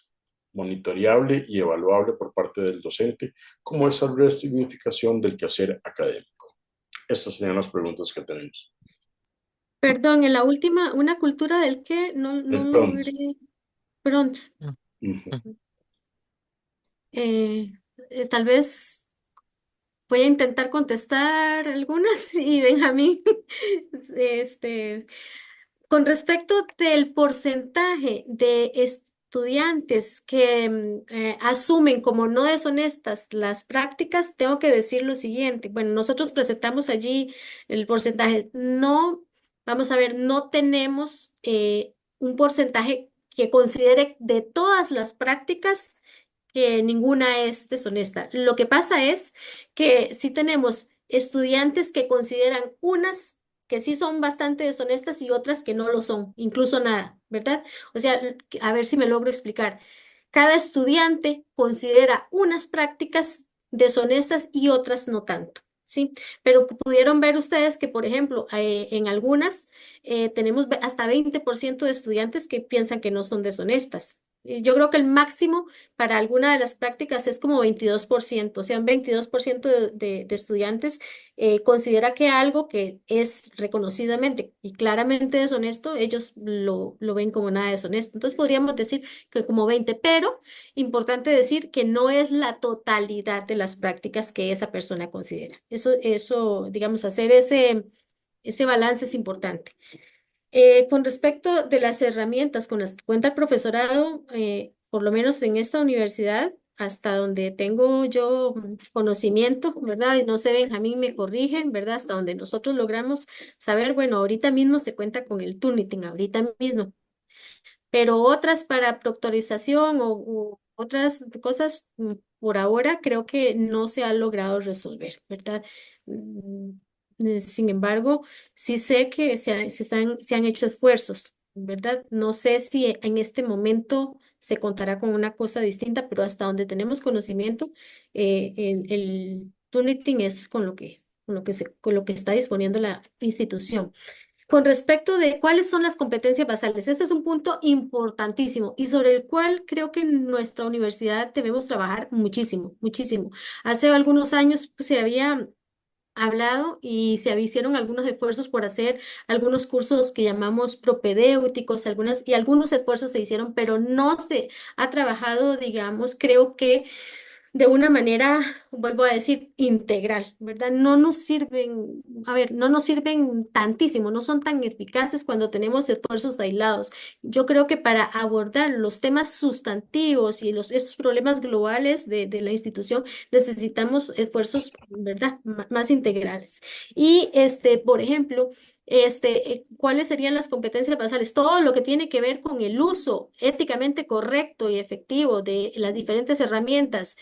monitoreable y evaluable por parte del docente, como esa resignificación del quehacer académico. Estas serían las preguntas que tenemos. Perdón, en la última, ¿una cultura del qué? No, no El prompt. logré. Pronto. Ujú. Eh, tal vez voy a intentar contestar algunas y Benjamín, este, con respecto del porcentaje de estudiantes que asumen como no deshonestas las prácticas, tengo que decir lo siguiente. Bueno, nosotros presentamos allí el porcentaje. No, vamos a ver, no tenemos un porcentaje que considere de todas las prácticas que ninguna es deshonesta. Lo que pasa es que si tenemos estudiantes que consideran unas que sí son bastante deshonestas y otras que no lo son, incluso nada, ¿verdad? O sea, a ver si me logro explicar. Cada estudiante considera unas prácticas deshonestas y otras no tanto, ¿sí? Pero pudieron ver ustedes que, por ejemplo, en algunas tenemos hasta 20% de estudiantes que piensan que no son deshonestas. Y yo creo que el máximo para alguna de las prácticas es como 22%, o sea, un 22% de estudiantes considera que algo que es reconocidamente y claramente deshonesto, ellos lo ven como nada deshonesto. Entonces podríamos decir que como 20, pero importante decir que no es la totalidad de las prácticas que esa persona considera. Digamos, hacer ese balance es importante. Con respecto de las herramientas con las que cuenta el profesorado, por lo menos en esta universidad, hasta donde tengo yo conocimiento, ¿verdad? Y no sé, Benjamín me corrige, ¿verdad? Hasta donde nosotros logramos saber, bueno, ahorita mismo se cuenta con el Turnitin, ahorita mismo, pero otras para proctorización o u otras cosas, por ahora creo que no se ha logrado resolver, ¿verdad? Mm, Sin embargo, sí sé que se han hecho esfuerzos, ¿verdad? No sé si en este momento se contará con una cosa distinta, pero hasta donde tenemos conocimiento, el Turnitin es con lo que está disponiendo la institución. Con respecto de cuáles son las competencias basales, ese es un punto importantísimo y sobre el cual creo que en nuestra universidad debemos trabajar muchísimo, muchísimo. Hace algunos años pues, se había hablado y hicieron algunos esfuerzos por hacer algunos cursos que llamamos propedéuticos, y algunos esfuerzos se hicieron, pero no se ha trabajado, digamos, creo que de una manera, vuelvo a decir, integral, ¿verdad? No nos sirven, a ver, no nos sirven tantísimo, no son tan eficaces cuando tenemos esfuerzos aislados. Yo creo que para abordar los temas sustantivos y estos problemas globales de la institución, necesitamos esfuerzos, ¿verdad? Más integrales. Y, por ejemplo, ¿cuáles serían las competencias basales? Todo lo que tiene que ver con el uso éticamente correcto y efectivo de las diferentes herramientas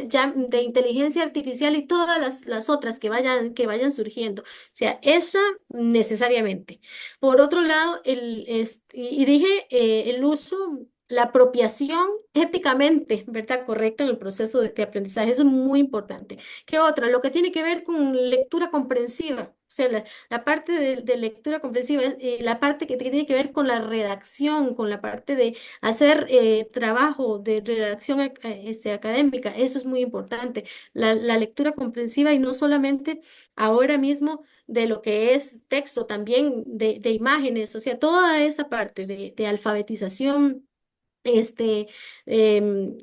ya de inteligencia artificial y todas las otras que vayan surgiendo. O sea, esa necesariamente. Por otro lado, y dije el uso, la apropiación éticamente, ¿verdad? Correcta en el proceso de aprendizaje. Eso es muy importante. ¿Qué otra? Lo que tiene que ver con lectura comprensiva. O sea, la parte de lectura comprensiva, la parte que tiene que ver con la redacción, con la parte de hacer trabajo de redacción académica, eso es muy importante. La lectura comprensiva y no solamente ahora mismo de lo que es texto, también de imágenes, o sea, toda esa parte de alfabetización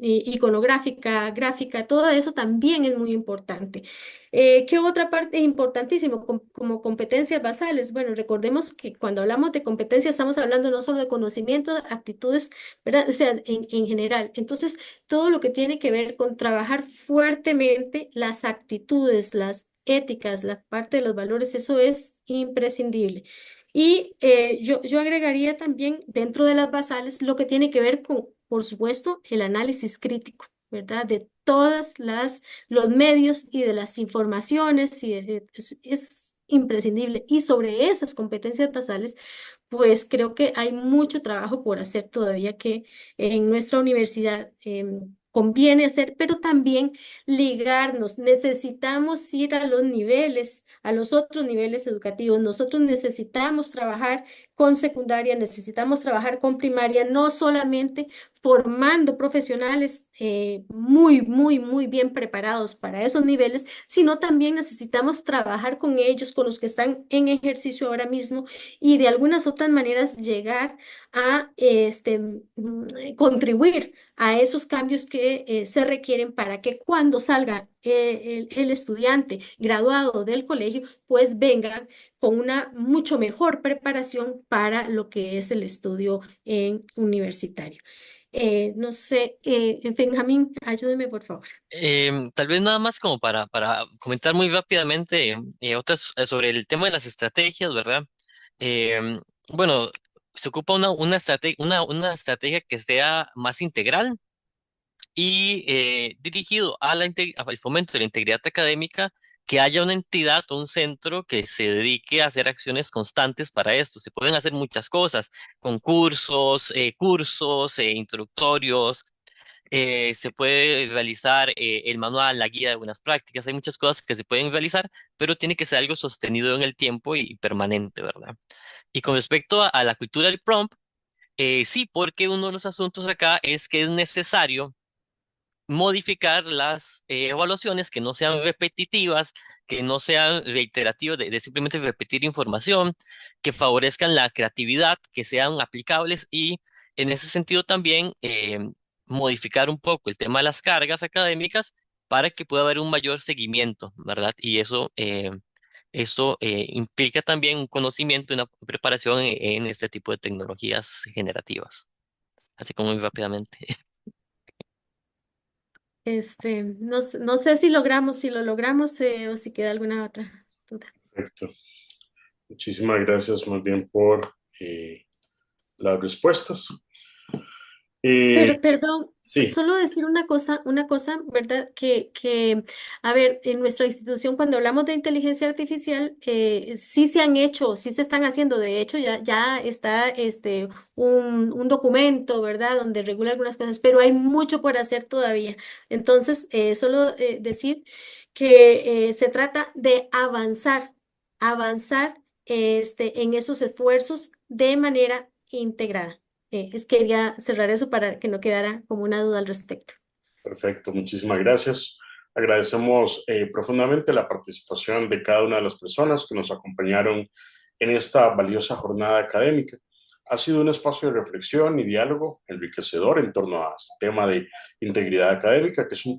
iconográfica, gráfica, todo eso también es muy importante. ¿Qué otra parte importantísimo como competencias basales? Bueno, recordemos que cuando hablamos de competencias estamos hablando no solo de conocimiento, aptitudes, ¿verdad? O sea, en general. Entonces, todo lo que tiene que ver con trabajar fuertemente las actitudes, las éticas, la parte de los valores, eso es imprescindible. Y yo agregaría también dentro de las basales lo que tiene que ver con, por supuesto, el análisis crítico, ¿verdad? De los medios y de las informaciones, es imprescindible. Y sobre esas competencias basales, pues creo que hay mucho trabajo por hacer todavía que en nuestra universidad conviene hacer, pero también ligarnos. Necesitamos ir a los niveles, a los otros niveles educativos. Nosotros necesitamos trabajar con secundaria, necesitamos trabajar con primaria, no solamente formando profesionales muy, muy, muy bien preparados para esos niveles, sino también necesitamos trabajar con ellos, con los que están en ejercicio ahora mismo y de algunas otras maneras llegar a contribuir a esos cambios que se requieren para que cuando salga el estudiante graduado del colegio, pues venga con una mucho mejor preparación para lo que es el estudio en universitario. No sé, Benjamín, ayúdeme por favor. Tal vez nada más como para comentar muy rápidamente otras sobre el tema de las estrategias, ¿verdad? Bueno, se ocupa una estrategia que sea más integral y dirigido a al fomento de la integridad académica, que haya una entidad o un centro que se dedique a hacer acciones constantes para esto. Se pueden hacer muchas cosas, concursos, cursos, introductorios, se puede realizar el manual, la guía de buenas prácticas, hay muchas cosas que se pueden realizar, pero tiene que ser algo sostenido en el tiempo y permanente, ¿verdad? Y con respecto a la cultura del prompt, Sí, porque uno de los asuntos acá es que es necesario modificar las evaluaciones que no sean repetitivas, que no sean reiterativas de simplemente repetir información, que favorezcan la creatividad, que sean aplicables y en ese sentido también modificar un poco el tema de las cargas académicas para que pueda haber un mayor seguimiento, ¿verdad? Y eso implica también un conocimiento y una preparación en este tipo de tecnologías generativas, así como muy rápidamente. No sé si logramos, si lo logramos o si queda alguna otra duda. Perfecto. Muchísimas gracias más bien por las respuestas. Pero, perdón, Sí, solo decir una cosa, ¿verdad? A ver, en nuestra institución, cuando hablamos de inteligencia artificial, sí se han hecho, sí se están haciendo, de hecho, ya está un documento, ¿verdad? Donde regula algunas cosas, pero hay mucho por hacer todavía. Entonces, solo decir que se trata de avanzar en esos esfuerzos de manera integrada. Quería cerrar eso para que no quedara como una duda al respecto. perfecto, muchísimas gracias. Agradecemos profundamente la participación de cada una de las personas que nos acompañaron en esta valiosa jornada académica. Ha sido un espacio de reflexión y diálogo enriquecedor en torno a este tema de integridad académica, que es un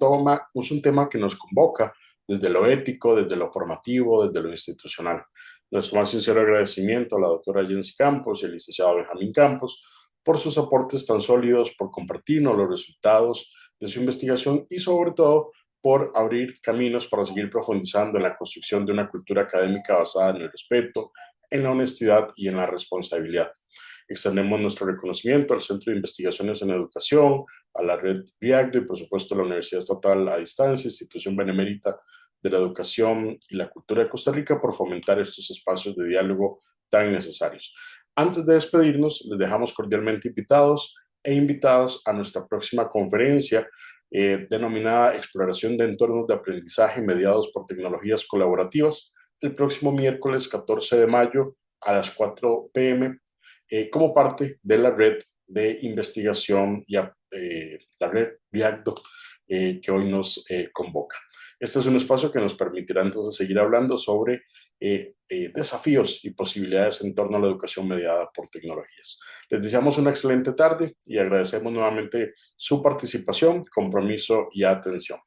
tema que nos convoca desde lo ético, desde lo formativo, desde lo institucional. Nuestro más sincero agradecimiento a la doctora Jensi Campos y al licenciado Benjamín Campos por sus aportes tan sólidos, por compartirnos los resultados de su investigación y sobre todo por abrir caminos para seguir profundizando en la construcción de una cultura académica basada en el respeto, en la honestidad y en la responsabilidad. Extendemos nuestro reconocimiento al Centro de Investigaciones en Educación, a la red RIACDO y por supuesto a la Universidad Estatal a Distancia, institución benemérita de la educación y la cultura de Costa Rica por fomentar estos espacios de diálogo tan necesarios. Antes de despedirnos, les dejamos cordialmente invitados e invitadas a nuestra próxima conferencia denominada Exploración de entornos de aprendizaje mediados por tecnologías colaborativas, el próximo miércoles 14 de mayo a las 4 p.m. Como parte de la red de investigación y la red Viagdo que hoy nos convoca. Este es un espacio que nos permitirá entonces seguir hablando sobre desafíos y posibilidades en torno a la educación mediada por tecnologías. Les deseamos una excelente tarde y agradecemos nuevamente su participación, compromiso y atención.